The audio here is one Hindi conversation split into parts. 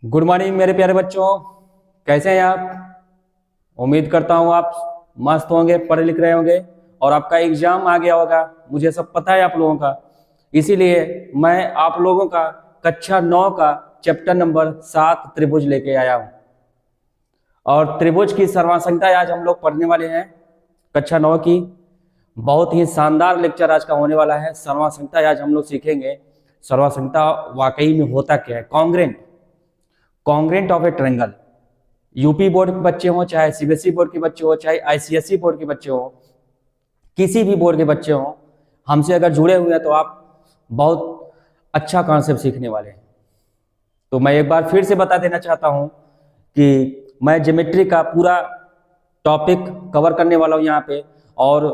गुड मॉर्निंग मेरे प्यारे बच्चों, कैसे हैं आप। उम्मीद करता हूं आप मस्त होंगे, पढ़े लिख रहे होंगे और आपका एग्जाम आ गया होगा। मुझे सब पता है आप लोगों का, इसीलिए मैं आप लोगों का कक्षा 9 का चैप्टर नंबर 7 त्रिभुज लेके आया हूं। और त्रिभुज की सर्वांशंख्या आज हम लोग पढ़ने वाले हैं कक्षा 9 की। बहुत ही शानदार लेक्चर आज का होने वाला है। सर्वांशंख्या आज हम लोग सीखेंगे। सर्वांशंख्या वाकई में होता क्या है। Congruent of A triangle. UP board के बच्चे हों, चाहे सीबीएसई बोर्ड के बच्चे हों, चाहे आईसीएसई बोर्ड के बच्चे हों, किसी भी बोर्ड के बच्चे हों, हमसे अगर जुड़े हुए हैं तो आप बहुत अच्छा कॉन्सेप्ट सीखने वाले हैं। तो मैं एक बार फिर से बता देना चाहता हूं कि मैं ज्योमेट्री का पूरा टॉपिक कवर करने वाला हूं यहाँ पे। और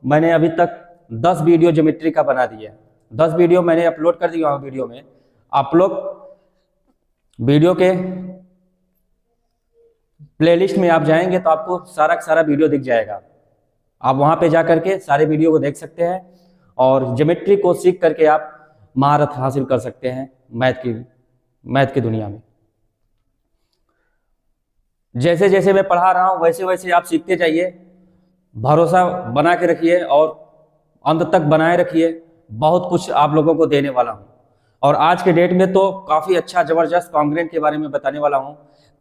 मैंने अभी तक 10 वीडियो ज्योमेट्री का बना दिया है। 10 वीडियो मैंने अपलोड कर दिया हूँ। वीडियो में आप लोग वीडियो के प्लेलिस्ट में आप जाएंगे तो आपको सारा वीडियो दिख जाएगा। आप वहां पे जा करके सारे वीडियो को देख सकते हैं और ज्योमेट्री को सीख करके आप महारत हासिल कर सकते हैं मैथ की दुनिया में। जैसे जैसे मैं पढ़ा रहा हूं वैसे वैसे आप सीखते जाइए। भरोसा बना के रखिए और अंत तक बनाए रखिए। बहुत कुछ आप लोगों को देने वाला हूं। और आज के डेट में तो काफ़ी अच्छा ज़बरदस्त कॉन्ग्रेंट के बारे में बताने वाला हूं।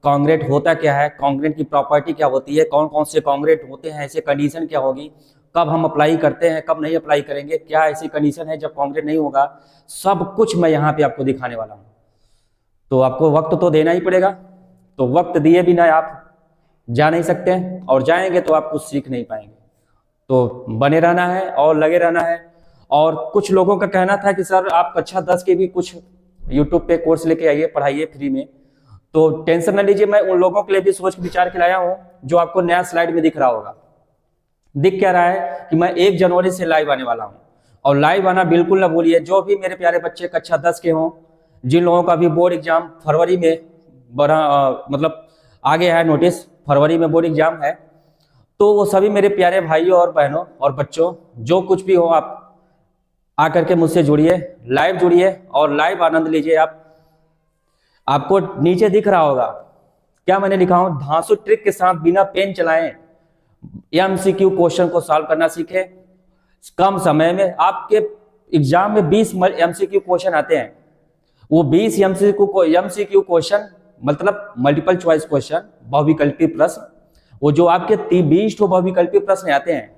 कॉन्ग्रेंट होता क्या है, कॉन्ग्रेंट की प्रॉपर्टी क्या होती है, कौन कौन से कॉन्ग्रेंट होते हैं, ऐसे कंडीशन क्या होगी, कब हम अप्लाई करते हैं, कब नहीं अप्लाई करेंगे, क्या ऐसी कंडीशन है जब कॉन्ग्रेंट नहीं होगा, सब कुछ मैं यहाँ पे आपको दिखाने वाला हूँ। तो आपको वक्त तो देना ही पड़ेगा। तो वक्त दिए बिना आप जा नहीं सकते और जाएंगे तो आप कुछ सीख नहीं पाएंगे। तो बने रहना है और लगे रहना है। और कुछ लोगों का कहना था कि सर आप कक्षा 10 के भी कुछ यूट्यूब पे कोर्स लेके आइए, पढ़ाइए फ्री में। तो टेंशन न लीजिए, मैं उन लोगों के लिए भी सोच विचार के लाया हूँ जो आपको नया स्लाइड में दिख रहा होगा। दिख क्या रहा है कि मैं 1 जनवरी से लाइव आने वाला हूँ। और लाइव आना बिल्कुल ना भूलिए। जो भी मेरे प्यारे बच्चे कक्षा 10 के हों, जिन लोगों का भी बोर्ड एग्जाम फरवरी में मतलब आगे है नोटिस, फरवरी में बोर्ड एग्जाम है, तो वो सभी मेरे प्यारे भाइयों और बहनों और बच्चों, जो कुछ भी हो, आप आकर के मुझसे जुड़िए, लाइव जुड़िए और लाइव आनंद लीजिए। आपको नीचे दिख रहा होगा क्या मैंने लिखा हूं, धांसू ट्रिक के साथ बिना पेन चलाएं एमसीक्यू क्वेश्चन को सॉल्व करना सीखें कम समय में। आपके एग्जाम में 20 एमसीक्यू क्वेश्चन आते हैं। वो 20 एमसीक्यू क्वेश्चन मतलब मल्टीपल चॉइस क्वेश्चन, बहुविकल्पी प्रश्न, वो जो आपके 20 बहुविकल्पी प्रश्न आते हैं,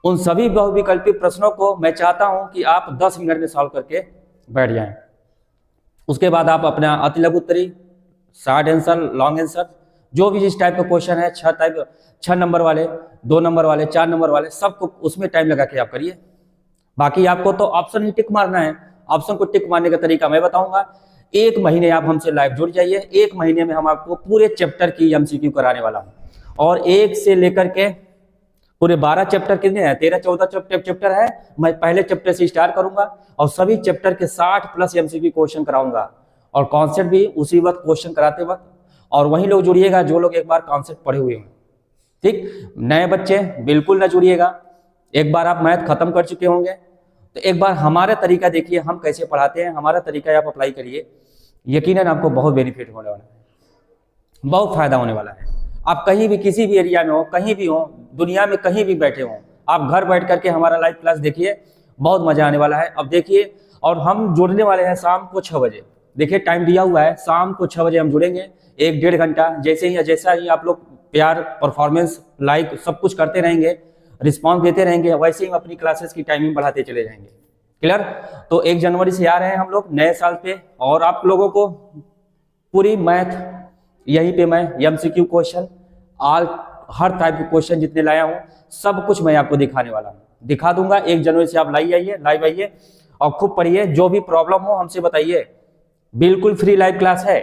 उन सभी बहुविकल्पी प्रश्नों को मैं चाहता हूं कि आप 10 मिनट में सॉल्व करके बैठ जाएं। उसके बाद आप अपना अति लघु उत्तरी, शॉर्ट आंसर, लॉन्ग आंसर, जो भी जिस टाइप का क्वेश्चन है, 6 नंबर वाले, 2 नंबर वाले, 4 नंबर वाले, सबको उसमें टाइम लगा के आप करिए। बाकी आपको तो ऑप्शन ही टिक मारना है। ऑप्शन को टिक मारने का तरीका मैं बताऊंगा। 1 महीने आप हमसे लाइव जुड़ जाइए। 1 महीने में हम आपको पूरे चैप्टर की एमसीक्यू कराने वाला हूं। और 1 से लेकर के पूरे 12 चैप्टर कितने हैं, 13-14 चैप्टर है। मैं पहले चैप्टर से स्टार्ट करूंगा और सभी चैप्टर के 60+ एमसीक्यू क्वेश्चन कराऊंगा और कॉन्सेप्ट भी उसी वक्त क्वेश्चन कराते वक्त। और वही लोग जुड़िएगा जो लोग एक बार कॉन्सेप्ट पढ़े हुए हैं, ठीक। नए बच्चे बिल्कुल ना जुड़िएगा। एक बार आप मैथ खत्म कर चुके होंगे तो एक बार हमारा तरीका देखिए, हम कैसे पढ़ाते हैं, हमारा तरीका आप अप्लाई करिए। यकीनन आपको बहुत बेनिफिट होने वाला है, बहुत फायदा होने वाला है। आप कहीं भी किसी भी एरिया में हो, कहीं भी हो, दुनिया में कहीं भी बैठे हो, आप घर बैठ करके हमारा लाइव क्लास देखिए, बहुत मजा आने वाला है। अब देखिए, और हम जुड़ने वाले हैं शाम को 6 बजे। देखिए टाइम दिया हुआ है, शाम को 6 बजे हम जुड़ेंगे। 1-1.5 घंटा जैसा ही आप लोग प्यार, परफॉर्मेंस, लाइक सब कुछ करते रहेंगे, रिस्पॉन्स देते रहेंगे, वैसे ही हम अपनी क्लासेस की टाइमिंग बढ़ाते चले जाएंगे। क्लियर। तो 1 जनवरी से आ रहे हैं हम लोग नए साल पे, और आप लोगों को पूरी मैथ यहीं पे मैं एमसीक्यू क्वेश्चन, हर टाइप के क्वेश्चन जितने लाया हूं, सब कुछ मैं आपको दिखाने वाला हूं, दिखा दूंगा। 1 जनवरी से आप लाइव आइए और खूब पढ़िए। जो भी प्रॉब्लम हो हमसे बताइए, बिल्कुल फ्री लाइव क्लास है।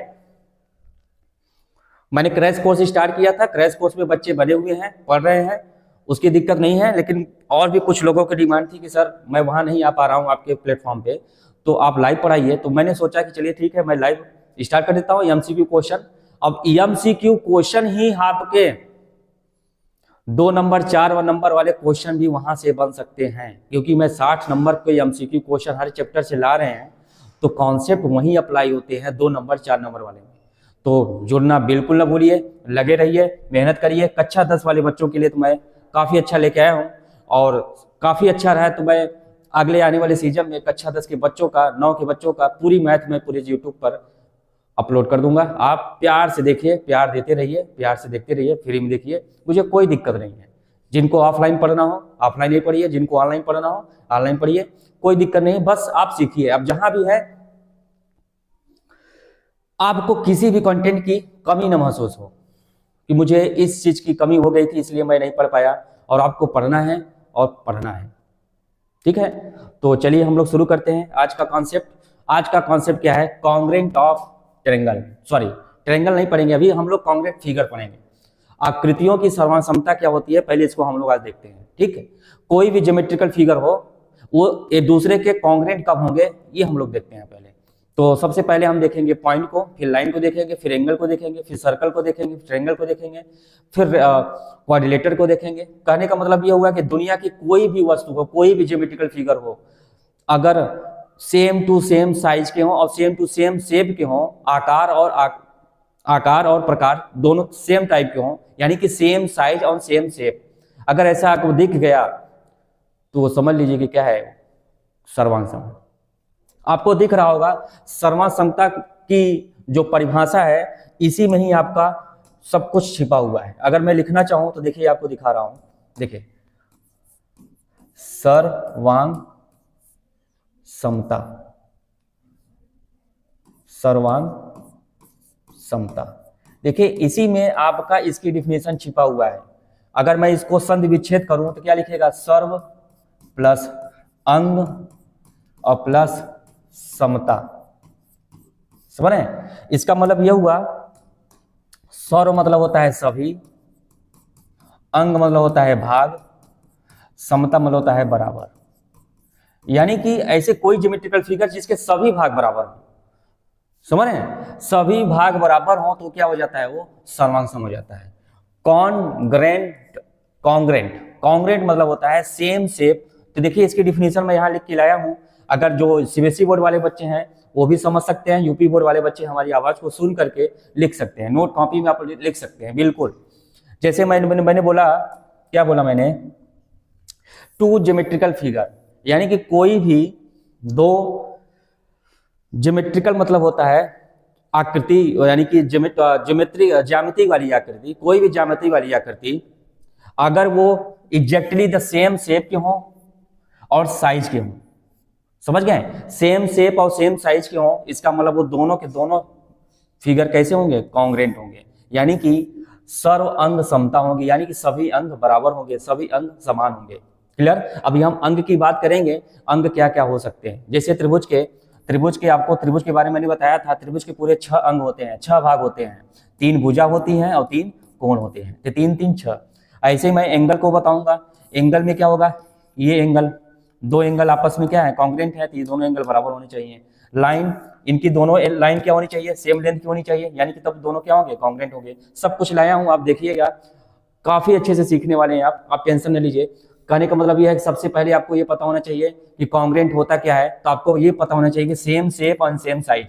मैंने क्रैश कोर्स स्टार्ट किया था, क्रैश कोर्स में बच्चे बने हुए हैं, पढ़ रहे हैं, उसकी दिक्कत नहीं है। लेकिन और भी कुछ लोगों की डिमांड थी कि सर मैं वहां नहीं आ पा रहा हूं आपके प्लेटफॉर्म पे, तो आप लाइव पढ़ाइए। तो मैंने सोचा कि चलिए ठीक है, मैं लाइव स्टार्ट कर देता हूँ एमसीक्यू क्वेश्चन। अब एमसीक्यू क्वेश्चन ही आपके 2 नंबर 4 नंबर वाले क्वेश्चन भी वहां से बन सकते हैं, क्योंकि मैं 60 नंबर के एमसीक्यू क्वेश्चन हर चैप्टर से ला रहे हैं, तो कॉन्सेप्ट वहीं अप्लाई होते हैं 2 नंबर 4 नंबर वाले में। तो जुड़ना बिल्कुल ना भूलिए, लगे रहिए, मेहनत करिए। कक्षा 10 वाले बच्चों के लिए तो मैं काफ़ी अच्छा लेके आया हूँ, और काफ़ी अच्छा रहा तो मैं अगले आने वाले सीजन में कक्षा 10 के बच्चों का, 9 के बच्चों का पूरी मैथ में पूरे यूट्यूब पर अपलोड कर दूंगा। आप प्यार से देखिए, प्यार देते रहिए, प्यार से देखते रहिए, फ्री में देखिए, मुझे कोई दिक्कत नहीं है। जिनको ऑफलाइन पढ़ना हो ऑफलाइन ही पढ़िए, जिनको ऑनलाइन पढ़ना हो ऑनलाइन पढ़िए, कोई दिक्कत नहीं, बस आप सीखिए। अब जहां भी है आपको किसी भी कंटेंट की कमी न महसूस हो कि मुझे इस चीज की कमी हो गई थी इसलिए मैं नहीं पढ़ पाया, और आपको पढ़ना है और पढ़ना है, ठीक है। तो चलिए हम लोग शुरू करते हैं आज का कॉन्सेप्ट। आज का कॉन्सेप्ट क्या है? Congruent of triangle, sorry triangle नहीं पढ़ेंगे अभी, हम लोग कॉन्ग्रेंट फिगर पढ़ेंगे। आकृतियों की सर्वांसमता क्या होती है, पहले इसको हम लोग आज देखते हैं, ठीक है। कोई भी ज्योमेट्रिकल फिगर हो वो एक दूसरे के कॉन्ग्रेंट कब होंगे ये हम लोग देखते हैं पहले। तो सबसे पहले हम देखेंगे पॉइंट को, फिर लाइन को देखेंगे, फिर एंगल को देखेंगे, फिर सर्कल को देखेंगे, फिर ट्रायंगल को देखेंगे, फिर क्वाड्रिलेटर को देखेंगे। कहने का मतलब ये हुआ कि दुनिया की कोई भी वस्तु हो, कोई भी ज्योमेट्रिकल फिगर हो, अगर सेम टू सेम साइज के हों और सेम टू सेम शेप के हों, आकार और प्रकार दोनों सेम टाइप के हों, यानी कि सेम साइज और सेम शेप, अगर ऐसा आपको दिख गया तो वो समझ लीजिए कि क्या है, सर्वांग। आपको दिख रहा होगा सर्वांगता की जो परिभाषा है, इसी में ही आपका सब कुछ छिपा हुआ है। अगर मैं लिखना चाहूं तो देखिए आपको दिखा रहा हूं, देखिए सर्वांग समता, सर्वांग समता, देखिए इसी में आपका इसकी डिफिनेशन छिपा हुआ है। अगर मैं इसको संधि विच्छेद करूं तो क्या लिखेगा? सर्व प्लस अंग और प्लस समता, समझ रहे हैं? इसका मतलब यह हुआ, सर्व मतलब होता है सभी, अंग मतलब होता है भाग, समता मतलब होता है बराबर। यानी कि ऐसे कोई ज्योमेट्रिकल फिगर जिसके सभी भाग बराबर हो, समझ रहे हैं? सभी भाग बराबर हो तो क्या हो जाता है? वो सर्वांग हो जाता है। कॉन्ग्रेंट, कॉन्ग्रेंट, कॉन्ग्रेंट मतलब होता है सेम शेप। तो देखिए इसकी डिफिनेशन मैं यहाँ लिख के लाया हूँ, अगर जो सीबीएसई बोर्ड वाले बच्चे हैं वो भी समझ सकते हैं, यूपी बोर्ड वाले बच्चे हमारी आवाज को सुन करके लिख सकते हैं, नोट कॉपी में आप लिख सकते हैं, बिल्कुल। जैसे मैंने बोला, क्या बोला मैंने? टू ज्योमेट्रिकल फिगर, यानी कि कोई भी दो ज्योमेट्रिकल मतलब होता है आकृति, यानी कि ज्यामिति वाली आकृति, कोई भी ज्यामिति वाली आकृति, अगर वो एग्जैक्टली द सेम शेप के हों और साइज के हों, समझ गए? सेम शेप और सेम साइज के हों, इसका मतलब वो दोनों के दोनों फिगर कैसे होंगे? कॉन्ग्रेंट होंगे, यानी कि सर्व अंग समता होंगे, यानी कि सभी अंग बराबर होंगे, सभी अंग समान होंगे। क्लियर? अभी हम अंग की बात करेंगे, अंग क्या क्या हो सकते हैं। जैसे त्रिभुज के आपको त्रिभुज के बारे में मैंने बताया था, त्रिभुज के पूरे 6 अंग होते हैं, 6 भाग होते हैं, 3 भुजा होती हैं और 3 कोण होते हैं, तो 3 3 6। ऐसे ही मैं एंगल को बताऊंगा। एंगल में क्या होगा? ये एंगल, दो एंगल आपस में क्या है? कॉन्ग्रेंट है, तो ये दोनों एंगल बराबर होने चाहिए। लाइन, इनकी दोनों लाइन क्या होनी चाहिए? सेम लेंथ की होनी चाहिए, यानी कि तब दोनों क्या होंगे? कॉन्ग्रेंट होंगे। सब कुछ लाया हूं, आप देखिएगा, काफी अच्छे से सीखने वाले हैं आप टेंशन न लीजिए। कहने का मतलब यह है कि सबसे पहले आपको ये पता होना चाहिए कि कॉन्ग्रेंट होता क्या है, तो आपको ये पता होना चाहिए कि सेम शेप और same size,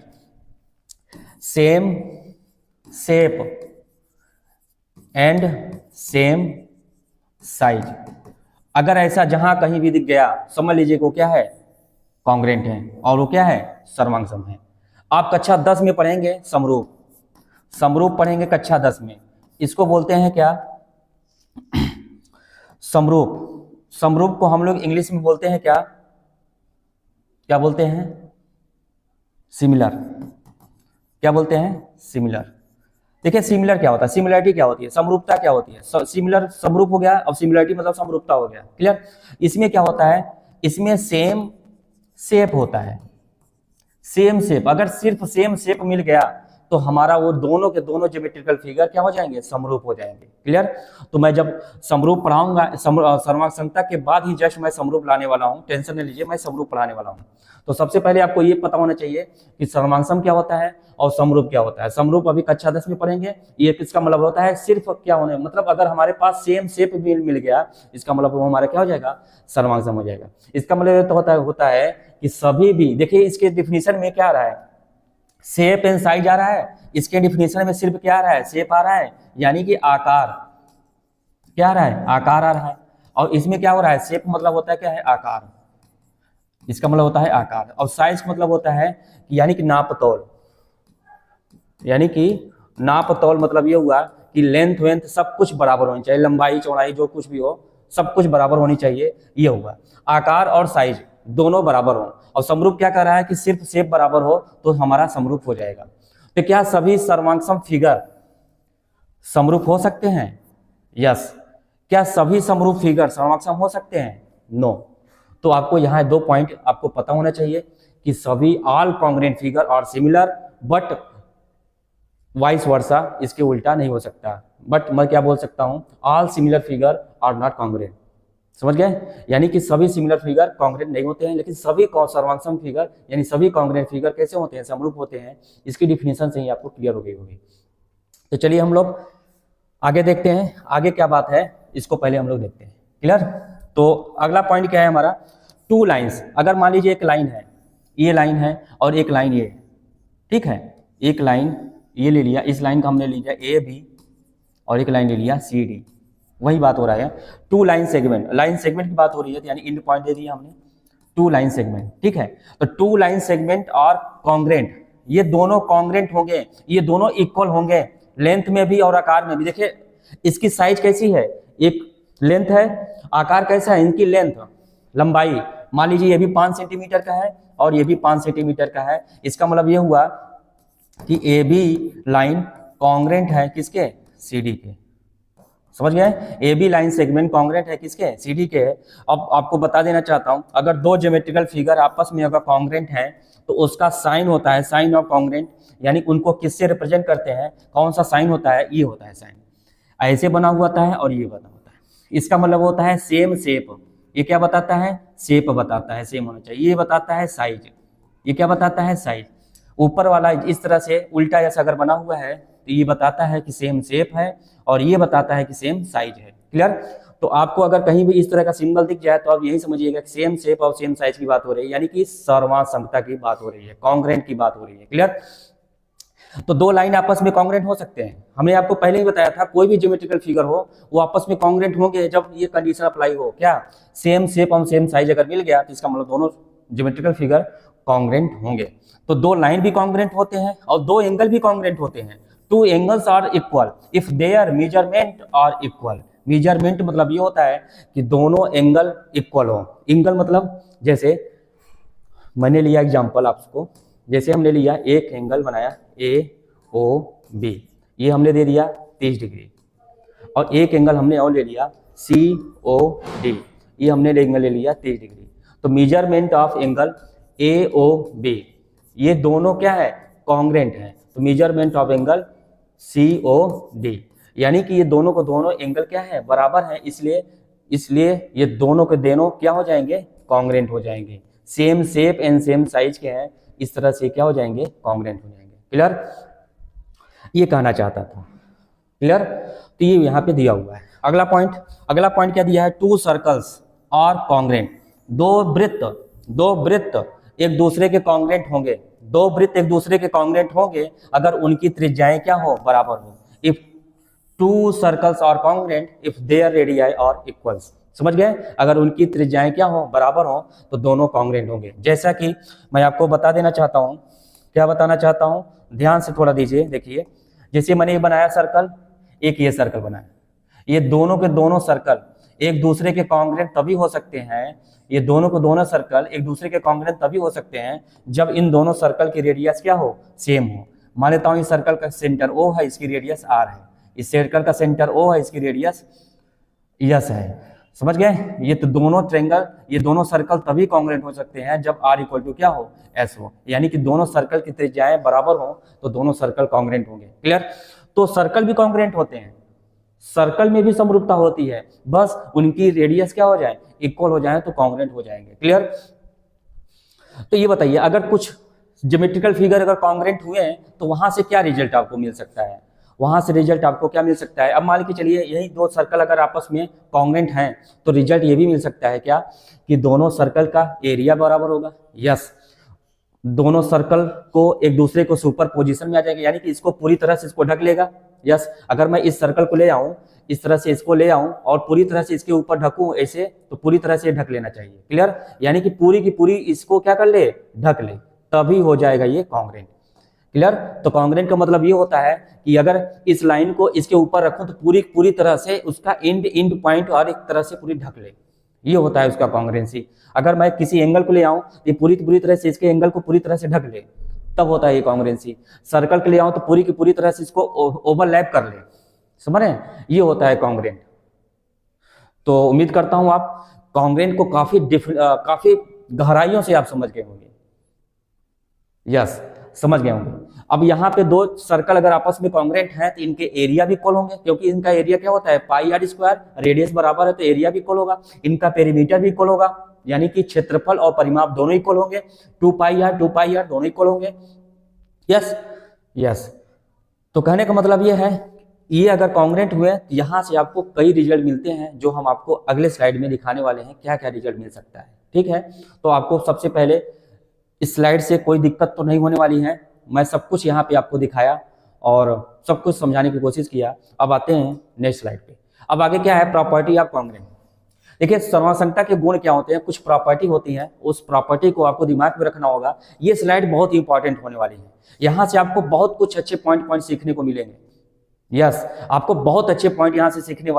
same shape and same size, अगर ऐसा जहां कहीं भी दिख गया समझ लीजिए वो क्या है? कॉन्ग्रेंट है, और वो क्या है? सर्वांग है। आप कक्षा 10 में पढ़ेंगे समरूप, समरूप पढ़ेंगे कक्षा 10 में, इसको बोलते हैं क्या? समरूप। समरूप को हम लोग इंग्लिश में बोलते हैं क्या? क्या बोलते हैं? सिमिलर। क्या बोलते हैं? सिमिलर। देखिए सिमिलर क्या होता है, सिमिलरिटी क्या होती है, समरूपता क्या होती है। सिमिलर समरूप हो गया, अब सिमिलरिटी मतलब समरूपता हो गया। क्लियर? इसमें क्या होता है? इसमें सेम शेप होता है, सेम शेप। अगर सिर्फ सेम शेप मिल गया तो हमारा वो दोनों के दोनों ज्योमेट्रिकल फिगर क्या हो जाएंगे? समरूप हो जाएंगे। क्लियर? तो मैं जब समरूप पढ़ाऊंगा, सर्वांगता के बाद ही जस्ट मैं समरूप लाने वाला हूं, टेंशन नहीं लीजिए, मैं समरूप पढ़ाने वाला हूं। तो सबसे पहले आपको ये पता होना चाहिए कि सर्वांगसम क्या होता है और समरूप क्या होता है। समरूप अभी कक्षा 10 में पढ़ेंगे। ये किसका मतलब होता है? सिर्फ क्या होने मतलब अगर हमारे पास सेम शेप मिल गया, इसका मतलब वो हमारा क्या हो जाएगा? सर्वांगसम हो जाएगा। इसका मतलब तो होता है कि सभी भी, देखिए इसके डिफिनीशन में क्या आ रहा है? शेप एंड साइज आ रहा है, इसके डिफिनेशन में सिर्फ क्या आ रहा है, शेप आ रहा है, यानी कि आकार, क्या आ रहा है, आकार आ रहा है। और इसमें क्या हो रहा है, शेप मतलब होता है क्या है, आकार, इसका मतलब होता है आकार। और साइज का मतलब होता है कि यानी कि नापतोल, यानी कि नापतोल मतलब ये हुआ कि लेंथ वेंथ सब कुछ बराबर होनी चाहिए, लंबाई चौड़ाई जो कुछ भी हो सब कुछ बराबर होनी चाहिए, ये हुआ। आकार और साइज दोनों बराबर हो। और समरूप क्या कर रहा है कि सिर्फ शेप बराबर हो तो हमारा समरूप हो जाएगा। तो क्या सभी सर्वांगसम फिगर समरूप हो सकते हैं? यस। क्या सभी समरूप फिगर सर्वांगसम हो सकते हैं? नो। तो आपको यहाँ 2 पॉइंट आपको पता होना चाहिए कि सभी ऑल कॉन्ग्रुएंट फिगर और सिमिलर, बट वाइस वर्सा इसके उल्टा नहीं हो सकता। बट मैं क्या बोल सकता हूँ, all similar figure are not congruent. समझ गए? यानी कि सभी सिमिलर फिगर कॉन्ग्रुएंट नहीं होते हैं, लेकिन सभी सर्वांगसम फिगर यानी सभी कॉन्ग्रुएंट फिगर कैसे होते हैं, समरूप होते हैं। इसकी डिफिनेशन से ही आपको क्लियर हो गई होगी। तो चलिए हम लोग आगे देखते हैं, आगे क्या बात है इसको पहले हम लोग देखते हैं। क्लियर? तो अगला पॉइंट क्या है हमारा, 2 लाइन्स। अगर मान लीजिए एक लाइन है, ये लाइन है और एक लाइन ये, ठीक है, एक लाइन ये ले लिया, इस लाइन का हमने लिया ए बी और एक लाइन ले लिया सी डी, वही बात हो रहा है। 2 लाइन सेगमेंट, लाइन सेगमेंट की बात हो रही है, यानी इंड पॉइंट दे दिया हमने, 2 लाइन सेगमेंट, ठीक है। तो 2 लाइन सेगमेंट और कॉन्ग्रुएंट, ये दोनों कॉन्ग्रुएंट होंगे, ये दोनों इक्वल होंगे लेंथ में भी और आकार में भी। देखिए इसकी साइज कैसी है, एक लेंथ है, आकार कैसा है, इनकी लेंथ लंबाई मान लीजिए ये भी 5 सेंटीमीटर का है और ये भी 5 सेंटीमीटर का है। इसका मतलब ये हुआ कि ए बी लाइन कॉन्ग्रुएंट है किसके, सी डी के। समझ गए? A B line segment congruent है किसके, सी डी के। अब आपको बता देना चाहता हूं, अगर 2 ज्योमेट्रिकल फिगर आपस में अगर कॉन्ग्रुएंट है तो उसका साइन होता है साइन ऑफ कॉन्ग्रुएंट, यानी उनको किससे रिप्रेजेंट करते हैं, कौन सा साइन होता है, ये होता है साइन, ऐसे बना हुआ होता है और ये बना होता है। इसका मतलब होता है सेम शेप, ये क्या बताता है, शेप बताता है, सेम होना चाहिए। ये बताता है साइज, ये क्या बताता है, साइज। ऊपर वाला इस तरह से उल्टा जैसा अगर बना हुआ है तो ये बताता है कि सेम शेप है और ये बताता है कि सेम साइज है। क्लियर? तो आपको अगर कहीं भी इस तरह का सिंबल दिख जाए तो आप यही समझिएगा कि सेम शेप और सेम साइज की बात हो रही है, यानी कि सर्वांगसमता की बात हो रही है, कॉन्ग्रुएंट की बात हो रही है। क्लियर? तो 2 लाइन आपस में कॉन्ग्रुएंट हो सकते हैं, हमने आपको पहले ही बताया था। कोई भी ज्योमेट्रिकल फिगर हो वो आपस में कॉन्ग्रुएंट होंगे जब ये कंडीशन अप्लाई हो, क्या, सेम शेप और सेम साइज अगर मिल गया तो इसका मतलब दोनों ज्योमेट्रिकल फिगर कॉन्ग्रुएंट होंगे। तो 2 लाइन भी कॉन्ग्रुएंट होते हैं और 2 एंगल भी कॉन्ग्रुएंट होते हैं। 2 angles are equal if their measurement are equal. Measurement मतलब ये होता है कि दोनों एंगल इक्वल हो। एंगल मतलब जैसे मैंने लिया एग्जांपल आपको, जैसे हमने लिया एक एंगल बनाया ए ओ बी, ये हमने दे दिया 30 डिग्री, और एक एंगल हमने और ले लिया सी ओ डी, ये हमने एंगल ले लिया 30 डिग्री। तो measurement of angle A O B, ये दोनों क्या है, कॉन्ग्रुएंट है। तो measurement of angle C O D, यानी कि ये दोनों को दोनों एंगल क्या है, बराबर है, इसलिए ये दोनों के दोनों क्या हो जाएंगे, कॉन्ग्रुएंट हो जाएंगे। Same shape and same size के हैं, इस तरह से क्या हो जाएंगे, कॉन्ग्रुएंट हो जाएंगे। क्लियर? ये कहना चाहता था। क्लियर? तो ये यहाँ पे दिया हुआ है। अगला पॉइंट क्या दिया है, 2 सर्कल्स और कॉन्ग्रुएंट। 2 वृत्त एक दूसरे के कॉन्ग्रुएंट होंगे, 2 वृत्त एक दूसरे के कॉन्ग्रुएंट होंगे अगर उनकी त्रिज्याएं क्या हो, बराबर हो। If 2 circles are congruent if their radii are equals. समझ गए? अगर उनकी त्रिज्याएं क्या हो, बराबर हो, तो दोनों कॉन्ग्रुएंट होंगे। जैसा कि मैं आपको बता देना चाहता हूं, क्या बताना चाहता हूं, ध्यान से थोड़ा दीजिए। देखिए जैसे मैंने ये बनाया सर्कल, एक ये सर्कल बनाया, ये दोनों के दोनों सर्कल एक दूसरे के कॉन्ग्रुएंट तभी हो सकते हैं, ये दोनों को दोनों सर्कल एक दूसरे के कॉन्ग्रुएंट तभी हो सकते हैं जब इन दोनों सर्कल की रेडियस क्या हो, सेम हो। मान लेता हूं इस सर्कल का सेंटर O है, इसकी रेडियस R है, इस सर्कल का सेंटर O है, इसकी रेडियस S है। समझ गए? ये तो दोनों ट्रायंगल, ये दोनों सर्कल तभी कॉन्ग्रुएंट हो सकते हैं जब R इक्वल टू क्या हो, S हो, यानी कि दोनों सर्कल की त्रिज्याएं बराबर हो तो दोनों सर्कल कॉन्ग्रुएंट होंगे। क्लियर? तो सर्कल भी कॉन्ग्रुएंट होते हैं, सर्कल में भी समरूपता होती है, बस उनकी रेडियस क्या हो जाए, इक्वल हो जाए तो कॉन्ग्रुएंट हो जाएंगे। क्लियर? तो ये बताइए अगर कुछ ज्योमेट्रिकल फिगर अगर कॉन्ग्रुएंट हुए हैं तो वहां से क्या रिजल्ट आपको मिल सकता है, वहां से रिजल्ट आपको क्या मिल सकता है। अब मान के चलिए यही 2 सर्कल अगर आपस में कॉन्ग्रुएंट हैं तो रिजल्ट ये भी मिल सकता है क्या, कि दोनों सर्कल का एरिया बराबर होगा। यस, दोनों सर्कल को एक दूसरे को सुपर पोजीशन में आ जाएगा, यानी कि इसको पूरी तरह से इसको ढक लेगा। यस, अगर मैं इस सर्कल को ले आऊं, इस तरह से इसको ले आऊं और पूरी तरह से इसके ऊपर ढकूं ऐसे, तो पूरी तरह से ढक लेना चाहिए। क्लियर, यानी कि पूरी की पूरी इसको क्या कर ले, ढक ले, तभी हो जाएगा ये कॉन्ग्रेंट। क्लियर, तो कॉन्ग्रेंट का मतलब ये होता है कि अगर इस लाइन को इसके ऊपर रखूं तो पूरी तरह से उसका इंड पॉइंट और एक तरह से पूरी ढक ले, ये होता है उसका कॉन्ग्रेंसी। अगर मैं किसी एंगल को ले आऊं, ये पूरी तरह से इसके एंगल को पूरी तरह से ढक ले, तब होता है ये कॉन्ग्रेंसी। सर्कल के ले आऊं तो पूरी की पूरी तरह से इसको ओवरलैप कर ले, समझ रहे हैं, ये होता है कॉन्ग्रेंट। तो उम्मीद करता हूं आप कॉन्ग्रेंट को काफी गहराइयों से आप समझ गए होंगे। यस, समझ गए होंगे। अब यहाँ पे दो सर्कल अगर आपस में कॉन्ग्रेंट हैं तो इनके एरिया भी इक्वल होंगे, क्योंकि इनका एरिया क्या होता है, पाई आर स्क्वायर, रेडियस बराबर है तो एरिया भी इक्वल होगा। इनका पेरीमीटर भी इक्वल होगा, यानी कि क्षेत्रफल और परिमाप दोनों इक्वल होंगे। 2 पाई आर दोनों इक्वल होंगे। यस यस, तो कहने का मतलब ये है, ये अगर कॉन्ग्रेंट हुए तो यहाँ से आपको कई रिजल्ट मिलते हैं, जो हम आपको अगले स्लाइड में दिखाने वाले हैं क्या क्या रिजल्ट मिल सकता है। ठीक है, तो आपको सबसे पहले इस स्लाइड से कोई दिक्कत तो नहीं होने वाली है, मैं सब कुछ यहाँ पे आपको दिखाया और सब कुछ समझाने की कोशिश किया। अब आते हैं नेक्स्ट स्लाइड पे। अब आगे क्या है, प्रॉपर्टी ऑफ कॉन्ग्रेंट। देखिए सर्वांगता के गुण क्या होते हैं, कुछ प्रॉपर्टी होती है, उस प्रॉपर्टी को आपको दिमाग में रखना होगा। ये स्लाइड बहुत इंपॉर्टेंट होने वाली है, यहाँ से आपको बहुत कुछ अच्छे पॉइंट सीखने को मिलेंगे। यस, आपको बहुत अच्छे पॉइंट यहाँ से सीखने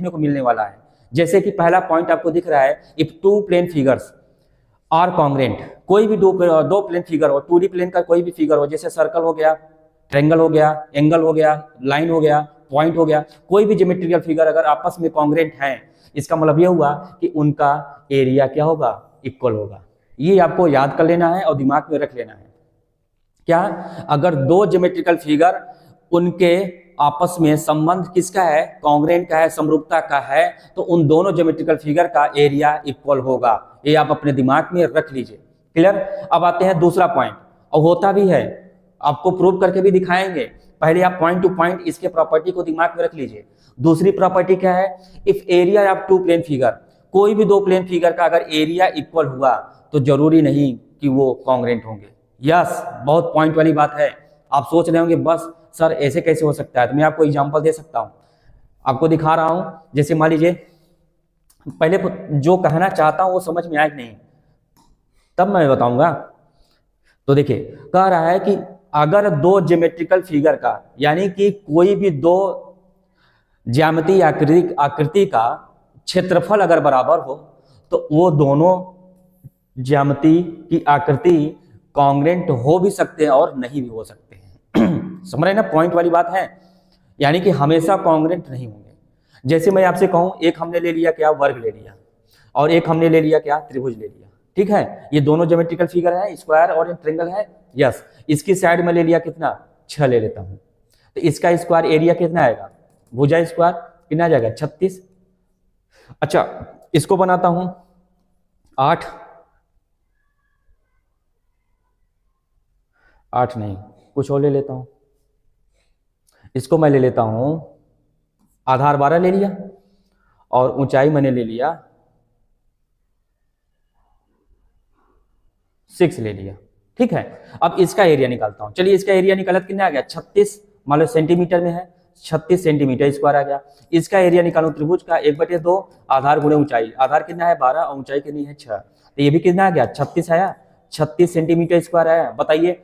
को मिलने वाला है। जैसे कि पहला पॉइंट आपको दिख रहा है, if two plane figures are congruent, कोई भी दो प्लेन फिगर हो, 2D प्लेन का कोई भी फिगर हो, जैसे सर्कल हो गया, ट्रायंगल हो गया, एंगल हो गया, लाइन हो गया, पॉइंट हो गया, कोई भी ज्योमेट्रिकल फिगर अगर आपस में कॉन्ग्रेंट हैं, इसका मतलब यह हुआ कि उनका एरिया क्या होगा, इक्वल होगा। ये आपको याद कर लेना है और दिमाग में रख लेना है। क्या, अगर दो ज्योमेट्रिकल फिगर उनके आपस में संबंध किसका है, कॉन्ग्रेंट का है, समरूपता का है, तो उन दोनों ज्योमेट्रिकल फिगर का एरिया इक्वल होगा। ये आप अपने दिमाग में रख लीजिए। क्लियर, अब आते हैं दूसरा पॉइंट, और होता भी है, आपको प्रूव करके भी दिखाएंगे। पहले आप पॉइंट टू पॉइंट इसके प्रॉपर्टी को दिमाग में रख लीजिए। दूसरी प्रॉपर्टी क्या है, if area of two plane figure, कोई भी दो प्लेन फिगर का अगर एरिया इक्वल हुआ तो जरूरी नहीं कि वो कॉन्ग्रेंट होंगे। यस, बहुत पॉइंट वाली बात है। आप सोच रहे होंगे बस सर ऐसे कैसे हो सकता है, तो मैं आपको एग्जांपल दे सकता हूं, आपको दिखा रहा हूं। जैसे मान लीजिए, पहले जो कहना चाहता हूं वो समझ में आया कि नहीं, तब मैं बताऊंगा। तो देखिए, कह रहा है कि अगर दो ज्योमेट्रिकल फिगर का, यानी कि कोई भी दो ज्यामितीय आकृति का क्षेत्रफल अगर बराबर हो, तो वो दोनों ज्यामिति की आकृति कॉन्ग्रेंट हो भी सकते हैं और नहीं भी हो सकते हैं। समझ रहे ना, पॉइंट वाली बात है, यानी कि हमेशा कॉन्ग्रेंट नहीं होंगे। जैसे मैं आपसे कहूं, एक हमने ले लिया क्या, वर्ग ले लिया, और एक हमने ले लिया क्या, त्रिभुज ले लिया। ठीक है, ये दोनों ज्योमेट्रिकल फिगर है, स्क्वायर और ट्रायंगल है। यस, इसकी साइड में ले लिया कितना, 6 ले लेता हूं, तो इसका स्क्वायर एरिया कितना आएगा, भुजा स्क्वायर कितना आ जाएगा, 36। अच्छा, इसको बनाता हूं 8 नहीं, कुछ और ले लेता हूं, इसको मैं ले लेता हूं, आधार 12 ले लिया और ऊंचाई मैंने ले लिया 6 ले लिया। ठीक है, अब इसका एरिया निकालता हूं। चलिए, इसका एरिया निकाला कितना आ गया, 36, मान लो सेंटीमीटर में है, 36 सेंटीमीटर स्क्वायर आ गया। इसका एरिया निकालूं त्रिभुज का, 1/2 आधार गुणे ऊंचाई, आधार कितना है 12 और ऊंचाई कितनी है 6, तो ये भी कितना आ गया 36 आया, 36 सेंटीमीटर स्क्वायर आया। बताइए,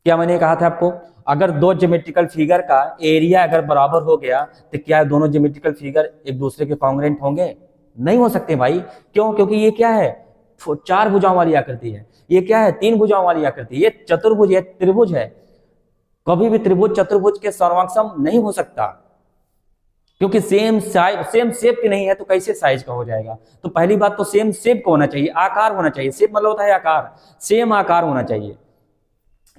क्या मैंने कहा था आपको, अगर दो ज्योमेट्रिकल फिगर का एरिया अगर बराबर हो गया तो क्या दोनों ज्योमेट्रिकल फिगर एक दूसरे के कॉन्ग्रेंट होंगे, नहीं हो सकते भाई। क्यों, क्योंकि ये क्या है, 4 भुजाओं वाली आकृति है, ये क्या है 3 भुजाओं वाली आकृति, ये चतुर्भुज है, त्रिभुज है। कभी भी त्रिभुज चतुर्भुज के सर्वांगसम नहीं हो सकता, क्योंकि सेम शेप की नहीं है, तो कैसे साइज का हो जाएगा। तो पहली बात तो सेम शेप का होना चाहिए, आकार होना चाहिए, शेप मतलब होता है आकार, सेम आकार होना चाहिए।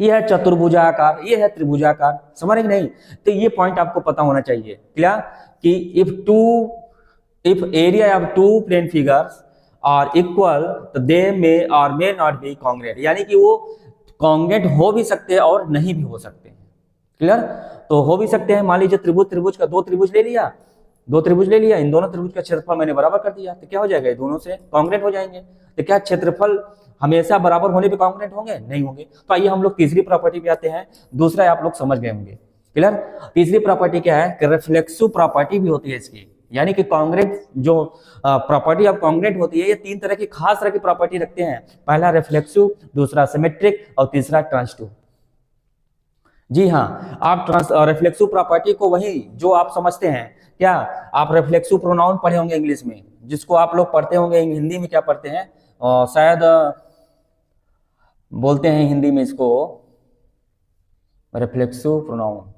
ये है चतुर्भुजाकार, ये है त्रिभुजाकार, समझ रहे नहीं, तो ये पॉइंट आपको पता होना चाहिए। क्या, कि if area of two plane figures are equal, तो दे मे और मे नॉट बी कॉन्ग्रेंट, यानी कि वो कॉन्ग्रेंट हो भी सकते हैं और नहीं भी हो सकते हैं। क्लियर, तो हो भी सकते हैं, मान लीजिए त्रिभुज का दो त्रिभुज ले लिया, इन दोनों त्रिभुज का क्षेत्रफल मैंने बराबर कर दिया, तो क्या हो जाएगा, ये दोनों से कॉन्ग्रेंट हो जाएंगे। तो क्या क्षेत्रफल हमेशा बराबर होने पे कॉन्ग्रुएंट होंगे? नहीं होंगे। तो आइए हम लोग तीसरी प्रॉपर्टी पे आते हैं। दूसरा आप लोग समझ गए होंगे, क्लियर। तीसरी प्रॉपर्टी क्या है कि रिफ्लेक्सिव प्रॉपर्टी भी होती है इसकी, यानी कि कॉन्ग्रुएंट जो प्रॉपर्टी ऑफ कॉन्ग्रुएंट होती है, ये तीन तरह की खास तरह की प्रॉपर्टी रखते हैं। पहला रिफ्लेक्सिव, दूसरा सिमेट्रिक और तीसरा ट्रांजिटिव। जी हाँ, आप रिफ्लेक्सिव प्रॉपर्टी को वही जो आप समझते हैं क्या, आप रिफ्लेक्सिव प्रोनाउन पढ़े होंगे इंग्लिश में, जिसको आप लोग पढ़ते होंगे हिंदी में क्या पढ़ते हैं, शायद बोलते हैं हिंदी में इसको रिफ्लेक्सिव प्रोनाउन।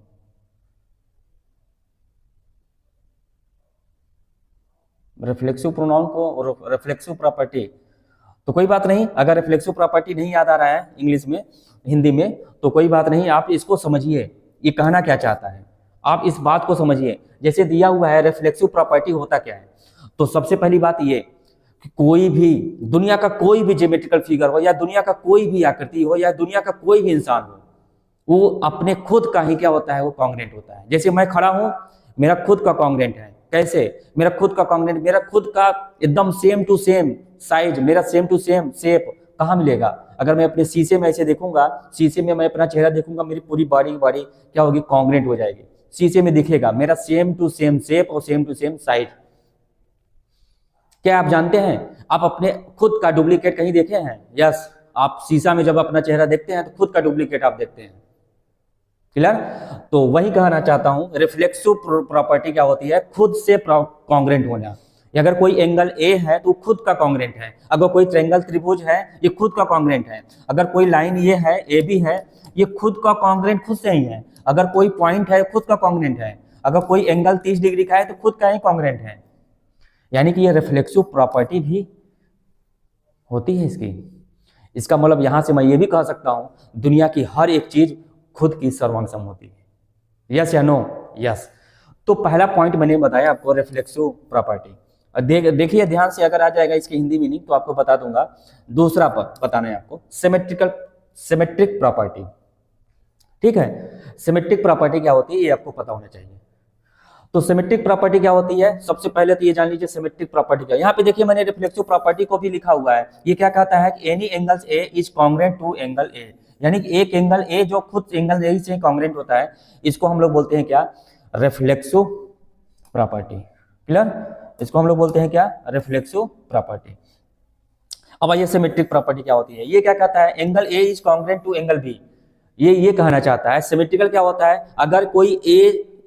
रिफ्लेक्सिव प्रोनाउन को रिफ्लेक्सिव प्रॉपर्टी, तो कोई बात नहीं, अगर रिफ्लेक्सिव प्रॉपर्टी नहीं याद आ रहा है इंग्लिश में, हिंदी में, तो कोई बात नहीं, आप इसको समझिए ये कहना क्या चाहता है, आप इस बात को समझिए। जैसे दिया हुआ है रिफ्लेक्सिव प्रॉपर्टी होता क्या है, तो सबसे पहली बात ये कि कोई भी दुनिया का कोई भी ज्योमेट्रिकल फिगर हो, या दुनिया का कोई भी आकृति हो, या दुनिया का कोई भी इंसान हो, वो अपने खुद का ही क्या होता है, वो कॉन्ग्रुएंट होता है। जैसे मैं खड़ा हूं, मेरा खुद का कॉन्ग्रुएंट है। कैसे? मेरा खुद का कॉन्ग्रुएंट, मेरा खुद का एकदम सेम टू सेम साइज, मेरा सेम टू सेम शेप कहाँ मिलेगा? अगर मैं अपने शीशे में ऐसे देखूंगा, शीशे में मैं अपना चेहरा देखूंगा, मेरी पूरी बॉडी क्या होगी, कॉन्ग्रुएंट हो जाएगी। शीशे में दिखेगा मेरा सेम टू सेम शेप और सेम टू सेम साइज। क्या आप जानते हैं, आप अपने खुद का डुप्लीकेट कहीं देखे हैं? यस, आप शीशा में जब अपना चेहरा देखते हैं तो खुद का डुप्लीकेट आप देखते हैं, क्लियर। तो वही कहना चाहता हूं, रिफ्लेक्सिव प्रॉपर्टी क्या होती है, खुद से कॉन्ग्रुएंट होना। अगर कोई एंगल ए है तो खुद का कॉन्ग्रुएंट है, अगर कोई ट्रायंगल त्रिभुज है ये खुद का कॉन्ग्रुएंट है, अगर कोई लाइन ये है ए बी है ये खुद का कॉन्ग्रुएंट खुद से ही है, अगर कोई पॉइंट है खुद का कॉन्ग्रुएंट है, अगर कोई एंगल 30 डिग्री का है तो खुद का ही कॉन्ग्रुएंट है। यानी कि ये रिफ्लेक्सिव प्रॉपर्टी भी होती है इसकी। इसका मतलब यहां से मैं ये भी कह सकता हूं दुनिया की हर एक चीज खुद की सर्वंगसम होती है। यस या नो? यस। तो पहला पॉइंट मैंने बताया आपको रिफ्लेक्सिव प्रॉपर्टी। देखिए ध्यान से, अगर आ जाएगा इसकी हिंदी मीनिंग तो आपको बता दूंगा। दूसरा बताना है आपको सिमेट्रिक प्रॉपर्टी, ठीक है। सिमेट्रिक प्रॉपर्टी क्या होती है ये आपको पता होना चाहिए। तो सिमेट्रिक प्रॉपर्टी क्या होती है, सबसे पहले तो ये जान लीजिए सिमेट्रिक प्रॉपर्टी क्या है। यहाँ पे देखिए मैंने रिफ्लेक्सिव प्रॉपर्टी को भी लिखा हुआ है। ये क्या कहता है कि any angle A is congruent to angle A, यानी कि एक एंगल ए जो खुद एंगल ए से कॉन्ग्रुएंट होता है, इसको हम लोग बोलते हैं क्या, रिफ्लेक्सिव प्रॉपर्टी, क्लियर। इसको हम लोग बोलते हैं क्या, रिफ्लेक्सिव प्रॉपर्टी। अब आइए सिमेट्रिक प्रॉपर्टी क्या होती है। ये क्या कहता है, angle A is congruent to angle B, ये कहना चाहता है। सिमेट्रिकल क्या होता है, अगर कोई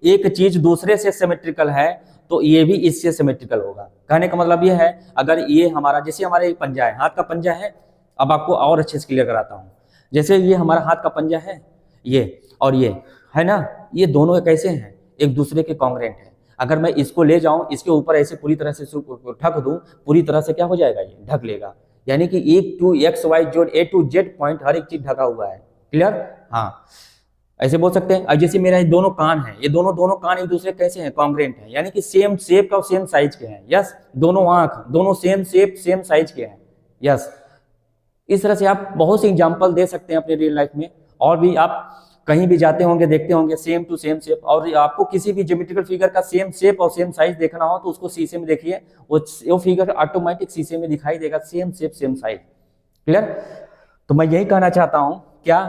एक चीज दूसरे से सिमेट्रिकल है तो ये भी इससे सिमेट्रिकल होगा। कहने का मतलब ये है, अगर ये हमारा, जैसे हमारा एक पंजा है, हाथ का पंजा है, अब आपको और अच्छे से क्लियर कराता हूं। जैसे ये हमारा हाथ का पंजा है, ये और ये है ना, ये दोनों कैसे हैं, एक दूसरे के कॉन्ग्रुएंट है। अगर मैं इसको ले जाऊं, इसके ऊपर ऐसे पूरी तरह से ढक दूं, पूरी तरह से क्या हो जाएगा, ये ढक लेगा। यानी कि एक to X Y Z A to Z point हर एक चीज ढका हुआ है, क्लियर। हाँ, ऐसे बोल सकते हैं। अब जैसे मेरा दोनों कान है, ये दोनों कान एक दूसरे कैसे हैं, कॉन्ग्रुएंट हैं, यानी कि सेम शेप का सेम साइज के हैं। यस, दोनों आंख दोनों सेम शेप सेम साइज के हैं। यस, इस तरह से आप बहुत से एग्जांपल दे सकते हैं अपने रियल लाइफ में। और भी आप कहीं भी जाते होंगे, देखते होंगे सेम टू सेम शेप। और आपको किसी भी ज्योमेट्रिकल फिगर का सेम शेप और सेम साइज देखना हो तो उसको शीशे में देखिए, वो फिगर ऑटोमेटिक शीशे में दिखाई देगा, same shape same size, clear. तो मैं यही कहना चाहता हूं क्या,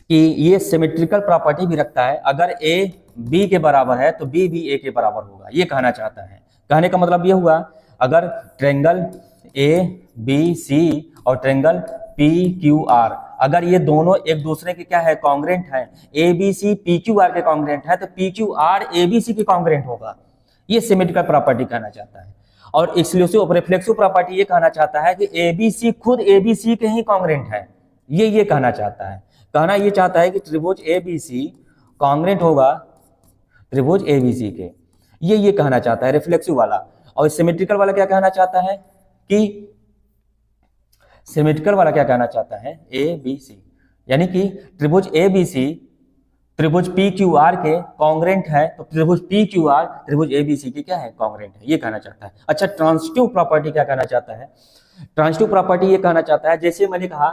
कि ये सिमेट्रिकल प्रॉपर्टी भी रखता है। अगर ए बी के बराबर है तो बी भी ए के बराबर होगा, ये कहना चाहता है। कहने का मतलब ये हुआ, अगर ट्रायंगल ए बी सी और ट्रायंगल पी क्यू आर, अगर ये दोनों एक दूसरे के क्या है, कॉन्ग्रुएंट है, A B C P Q R के कॉन्ग्रुएंट है, तो P Q R A B C के कॉन्ग्रुएंट होगा। ये सिमेट्रिकल प्रॉपर्टी कहना चाहता है। और एक्सक्लूसिव रिफ्लेक्सिव प्रॉपर्टी ये कहना चाहता है कि ए बी सी खुद ए बी सी के ही कॉन्ग्रुएंट है। ये कहना चाहता है। कहना ये चाहता है कि त्रिभुज ए बी सी कॉन्ग्रुएंट होगा त्रिभुज ए बी सी के, ये कहना चाहता है रिफ्लेक्सिव वाला। और सिमेट्रिकल वाला क्या कहना चाहता है कि सिमेट्रिकल वाला क्या कहना चाहता है, ए बी सी, यानी कि त्रिभुज ए बी सी त्रिभुज पी क्यू आर के कॉन्ग्रुएंट है, तो त्रिभुज पी क्यू आर त्रिभुज ए बी सी के क्या है, कॉन्ग्रुएंट है, ये कहना चाहता है। अच्छा, ट्रांजिटिव प्रॉपर्टी क्या कहना चाहता है, ट्रांजिटिव प्रॉपर्टी ये कहना चाहता है, जैसे मैंने कहा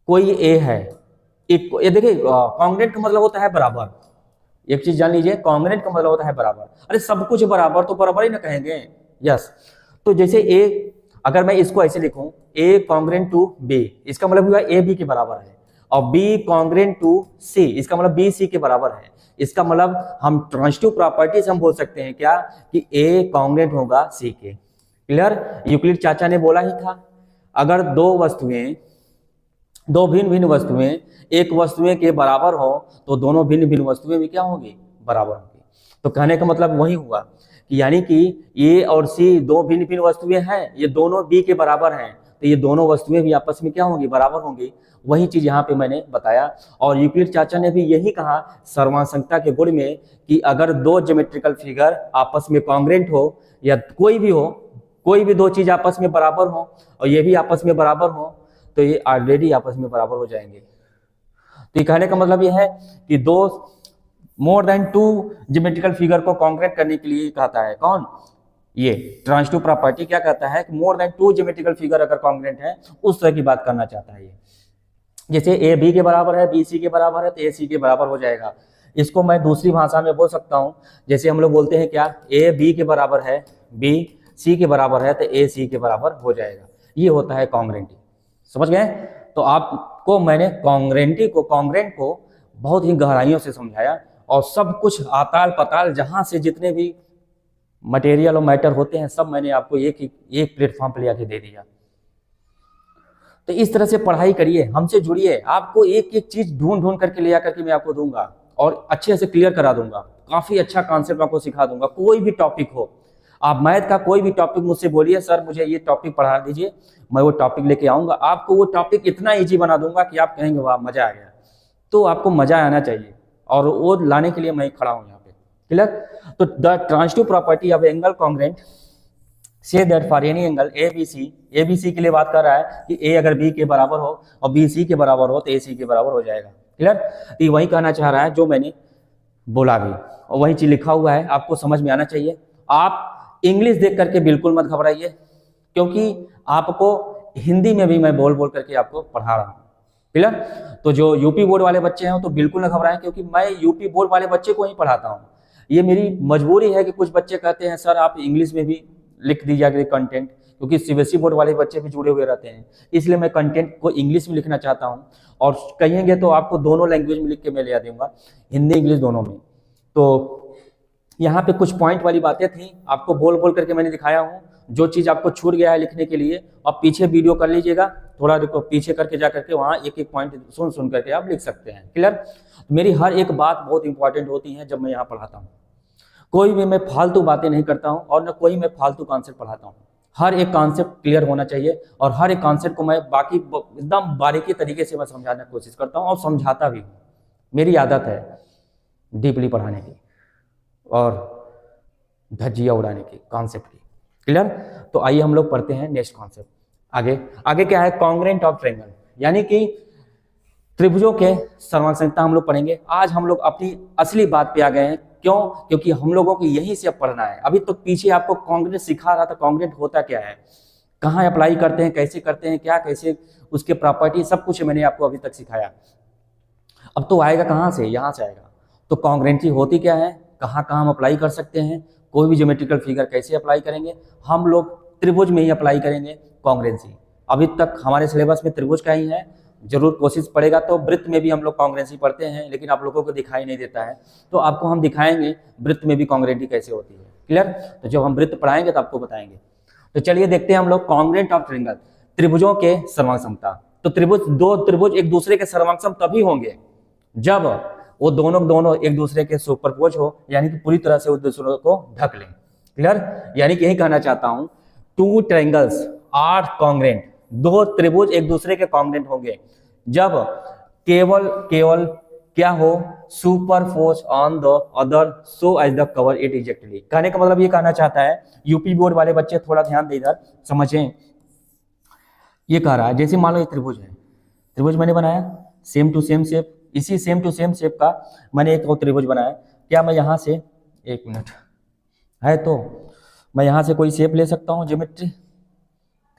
कोई ए है, ये देखिए कॉन्ग्रुएंट का मतलब होता है बराबर। एक चीज जान लीजिए, कॉन्ग्रुएंट का मतलब होता है बराबर। अरे सब कुछ बराबर तो बराबर ही ना कहेंगे। यस, तो जैसे ए, अगर मैं इसको ऐसे लिखूं, ए कॉन्ग्रेंट टू बी, इसका मतलब हुआ ए बी के बराबर है, और बी कॉन्ग्रेंट टू सी, इसका मतलब बी सी के बराबर है। इसका मतलब हम ट्रांजिटिव प्रॉपर्टी से हम बोल सकते हैं क्या कि ए कॉन्ग्रेंट होगा सी के। क्लियर? यूक्लिड चाचा ने बोला ही था, अगर दो भिन्न भिन्न वस्तुएं एक वस्तुएं के बराबर हो तो दोनों भिन्न भिन्न वस्तुएं भी क्या होंगी, बराबर होंगी। तो कहने का मतलब वही हुआ कि यानी कि ए और सी दो भिन्न भिन्न वस्तुएं हैं, ये दोनों बी के बराबर हैं, तो ये दोनों वस्तुएं भी आपस में क्या होंगी, बराबर होंगी। वही चीज यहाँ पे मैंने बताया। और यूक्लिड चाचा ने भी यही कहा सर्वांशकता के गुण में कि अगर दो ज्योमेट्रिकल फिगर आपस में कॉन्ग्रेंट हो या कोई भी दो चीज आपस में बराबर हो और ये भी आपस में बराबर हो तो ये ऑलरेडी आपस में बराबर हो जाएंगे। तो ये कहने का मतलब ये है कि दो more than two geometrical figure को कॉन्ग्रेंट करने के लिए कहता है कौन, ये ट्रांजिटिव प्रॉपर्टी क्या कहता है कि more than two geometrical figure अगर कॉन्ग्रेंट है उस तरह की बात करना चाहता है ये। जैसे ए बी के बराबर है, बी सी के बराबर है, तो ए सी के बराबर हो जाएगा। इसको मैं दूसरी भाषा में बोल सकता हूँ, जैसे हम लोग बोलते हैं क्या, ए बी के बराबर है, बी सी के बराबर है, तो ए सी के बराबर हो जाएगा। ये होता है कॉन्ग्रेंटी। समझ गए? तो आपको मैंने कॉन्ग्रेंट को बहुत ही गहराइयों से समझाया और सब कुछ आताल पताल जहां से जितने भी मटेरियल और मैटर होते हैं सब मैंने आपको एक प्लेटफॉर्म पे ले आके दे दिया। तो इस तरह से पढ़ाई करिए, हमसे जुड़िए, आपको एक एक चीज ढूंढ करके ले आकर के मैं आपको दूंगा और अच्छे से क्लियर करा दूंगा। काफी अच्छा कॉन्सेप्ट आपको सिखा दूंगा। कोई भी टॉपिक हो, आप मैथ का कोई भी टॉपिक मुझसे बोलिए, सर मुझे ये टॉपिक पढ़ा दीजिए, मैं वो टॉपिक लेके आऊंगा, आपको वो टॉपिक इतना इजी बना दूंगा कि आप कहेंगे वाह मजा आ गया। तो आपको मजा आना चाहिए और वो लाने के लिए मैं खड़ा हूं यहाँ पे। क्लियर? तो the transitive property of angle congruent से that for any angle A B C के लिए बात कर रहा है कि ए अगर बी के बराबर हो और बी सी के बराबर हो तो ए सी के बराबर हो जाएगा। क्लियर? तो वही कहना चाह रहा है जो मैंने बोला भी और वही चीज लिखा हुआ है, आपको समझ में आना चाहिए। आप इंग्लिश देख करके बिल्कुल मत घबराइए, क्योंकि आपको हिंदी में भी मैं बोल करके आपको पढ़ा रहा हूँ। क्लियर? तो जो यूपी बोर्ड वाले बच्चे हैं तो बिल्कुल ना घबराएं, क्योंकि मैं यूपी बोर्ड वाले बच्चे को ही पढ़ाता हूँ। ये मेरी मजबूरी है कि कुछ बच्चे कहते हैं सर आप इंग्लिश में भी लिख दीजिए कंटेंट, क्योंकि सीबीएसई बोर्ड वाले बच्चे भी जुड़े हुए रहते हैं, इसलिए मैं कंटेंट को इंग्लिश में लिखना चाहता हूँ। और कहेंगे तो आपको दोनों लैंग्वेज में लिख के मैं ले दूंगा, हिंदी इंग्लिश दोनों में। तो यहाँ पे कुछ पॉइंट वाली बातें थी, आपको बोल करके मैंने दिखाया हूँ। जो चीज आपको छूट गया है लिखने के लिए, आप पीछे वीडियो कर लीजिएगा, थोड़ा देखो पीछे करके जा करके वहाँ एक एक पॉइंट सुन करके आप लिख सकते हैं। क्लियर? मेरी हर एक बात बहुत इंपॉर्टेंट होती है जब मैं यहाँ पढ़ाता हूँ। कोई भी मैं फालतू बातें नहीं करता हूँ और न कोई मैं फालतू कॉन्सेप्ट पढ़ाता हूँ। हर एक कॉन्सेप्ट क्लियर होना चाहिए और हर एक कॉन्सेप्ट को मैं बाकी एकदम बारीकी तरीके से मैं समझाने की कोशिश करता हूँ और समझाता भी हूँ। मेरी आदत है डीपली पढ़ाने की और धज्जियाँ उड़ाने की कॉन्सेप्ट की। क्लियर? तो आइए हम लोग पढ़ते हैं नेक्स्ट कॉन्सेप्ट। आगे क्या है, कॉन्ग्रेंट ऑफ ट्रायंगल, यानी कि त्रिभुजों के सर्वांशकता हम लोग पढ़ेंगे। आज हम लोग अपनी असली बात पे आ गए हैं। क्यों? क्योंकि हम लोगों को यहीं से अब पढ़ना है। अभी तो पीछे आपको कॉन्ग्रेंट सिखा रहा था, कॉन्ग्रेंट होता क्या है, कहाँ अप्लाई करते हैं, कैसे करते हैं, क्या कैसे उसके प्रॉपर्टी, सब कुछ मैंने आपको अभी तक सिखाया। अब तो आएगा कहाँ से, यहाँ से आएगा। तो कॉन्ग्रेंटी होती क्या है, कहाँ कहाँ हम अप्लाई कर सकते हैं, कोई भी ज्योमेट्रिकल फिगर कैसे अप्लाई करेंगे। हम लोग त्रिभुज में ही अप्लाई करेंगे कॉन्ग्रेंसी। अभी तक हमारे सिलेबस में त्रिभुज का ही है, जरूर कोशिश पड़ेगा तो वृत्त में भी हम लोग कॉन्ग्रेंसी पढ़ते हैं, लेकिन आप लोगों को दिखाई नहीं देता है, तो आपको हम दिखाएंगे वृत्त में भी कॉन्ग्रेंटी कैसे होती है। क्लियर? तो जब हम वृत्त पढ़ाएंगे तो आपको बताएंगे। तो चलिए देखते हैं हम लोग कॉन्ग्रेंट ऑफ ट्रायंगल, त्रिभुजों के सर्वांगसमता। तो दो त्रिभुज एक दूसरे के सर्वांगसम तभी होंगे जब वो दोनों एक दूसरे के सुपरपोज हो, यानी कि पूरी तरह से एक दूसरे को ढक लें। क्लियर? यानी कि यही कहना चाहता हूं, टू ट्रायंगल्स आर कॉन्ग्रेंट, दो त्रिभुज एक दूसरे के कॉन्ग्रेंट होंगे जब केवल क्या हो, superpose on the other so as the cover it exactly. कहने का मतलब ये कहना चाहता है, यूपी बोर्ड वाले बच्चे थोड़ा ध्यान दे इधर समझें। ये कह रहा है जैसे मान लो ये त्रिभुज है, त्रिभुज मैंने बनाया सेम टू सेम शेप, इसी सेम टू सेम शेप का मैंने एक और त्रिभुज बनाया। क्या मैं यहाँ से, एक मिनट है, तो मैं यहाँ से कोई शेप ले सकता हूँ ज्योमेट्री,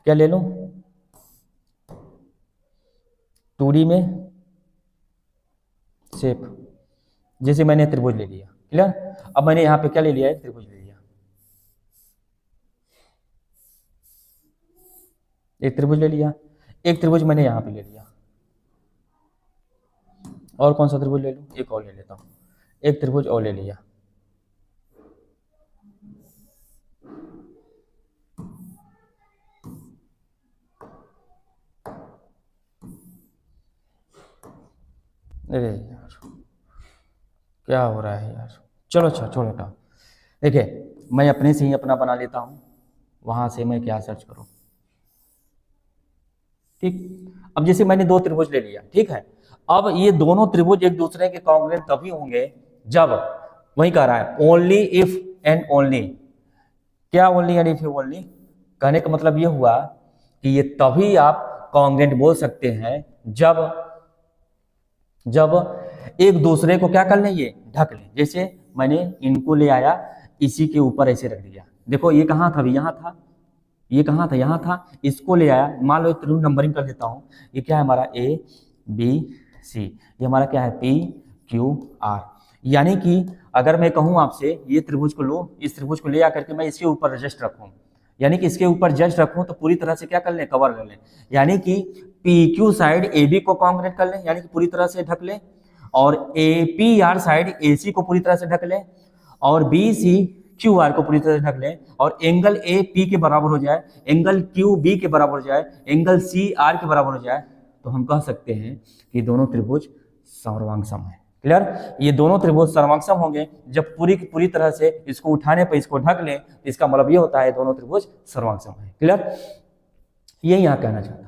क्या ले लूँ 2D में शेप, जैसे मैंने त्रिभुज ले लिया। क्लियर? अब मैंने यहाँ पे क्या ले लिया, एक त्रिभुज ले लिया, एक त्रिभुज ले लिया, एक त्रिभुज मैंने यहाँ पे ले लिया, और कौन सा त्रिभुज ले लूँ, एक और ले लेता हूँ, एक त्रिभुज और ले लिया। अरे यार क्या हो रहा है यार, चलो अच्छा छोड़ हटाओ। देखिए मैं अपने से ही अपना बना लेता हूँ, वहाँ से मैं क्या सर्च करूँ। ठीक, अब जैसे मैंने दो त्रिभुज ले लिया, ठीक है, अब ये दोनों त्रिभुज एक दूसरे के कॉन्ग्रुएंट तभी होंगे जब, वही कह रहा है ओनली इफ एंड ओनली, क्या ओनली एंड इफ ओनली, कहने का मतलब ये हुआ कि ये तभी आप कॉन्ग्रुएंट बोल सकते हैं जब एक दूसरे को क्या कर लें, ये ढक लें। जैसे मैंने इनको ले आया, इसी के ऊपर ऐसे रख दिया, देखो ये कहाँ था, अभी यहाँ था, ये कहाँ था, यहाँ था, इसको ले आया, मान लो एक त्रिभुज नंबरिंग कर देता हूँ, ये क्या है हमारा A B C, ये हमारा क्या है P Q R। यानी कि अगर मैं कहूँ आपसे ये त्रिभुज को लो, इस त्रिभुज को ले आकर के मैं इसके ऊपर जस्ट रखूँ, यानी कि इसके ऊपर जस्ट रखूँ तो पूरी तरह से क्या कर लें, कवर कर लें, यानी कि PQ साइड AB को कॉन्ग्रुएंट कर लें, यानी कि पूरी तरह से ढक लें, और APR साइड AC को पूरी तरह से ढक लें, और BC QR को पूरी तरह से ढक लें, और एंगल AP के बराबर हो जाए, एंगल QB के बराबर हो जाए, एंगल CR के बराबर हो जाए, तो हम कह सकते हैं कि दोनों त्रिभुज सर्वांगसम है। क्लियर, ये दोनों त्रिभुज सर्वांगसम होंगे जब पूरी की पूरी तरह से इसको उठाने पर इसको ढक लें, तो इसका मतलब ये होता है दोनों त्रिभुज सर्वांगसम है। क्लियर, ये यहाँ कहना चाहता हूं।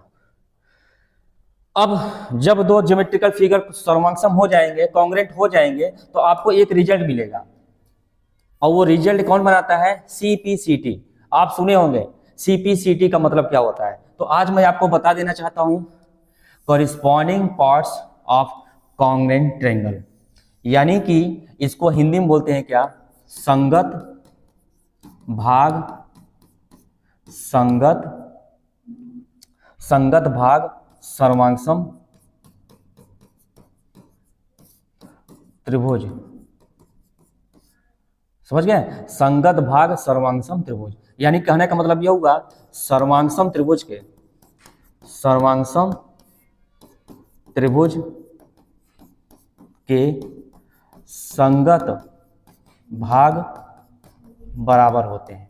अब जब दो ज्योमेट्रिकल फिगर सर्वांगसम हो जाएंगे, कॉन्ग्रुएंट हो जाएंगे, तो आपको एक रिजल्ट मिलेगा, और वो रिजल्ट कौन बनाता है, CPCT। आप सुने होंगे CPCT का मतलब क्या होता है, तो आज मैं आपको बता देना चाहता हूं, corresponding parts of congruent triangle, यानी कि इसको हिंदी में बोलते हैं क्या, संगत भाग, संगत भाग सर्वांगसम त्रिभुज, समझ गए, संगत भाग सर्वांगसम त्रिभुज, यानी कहने का मतलब यह हुआ सर्वांगसम त्रिभुज के संगत भाग बराबर होते हैं,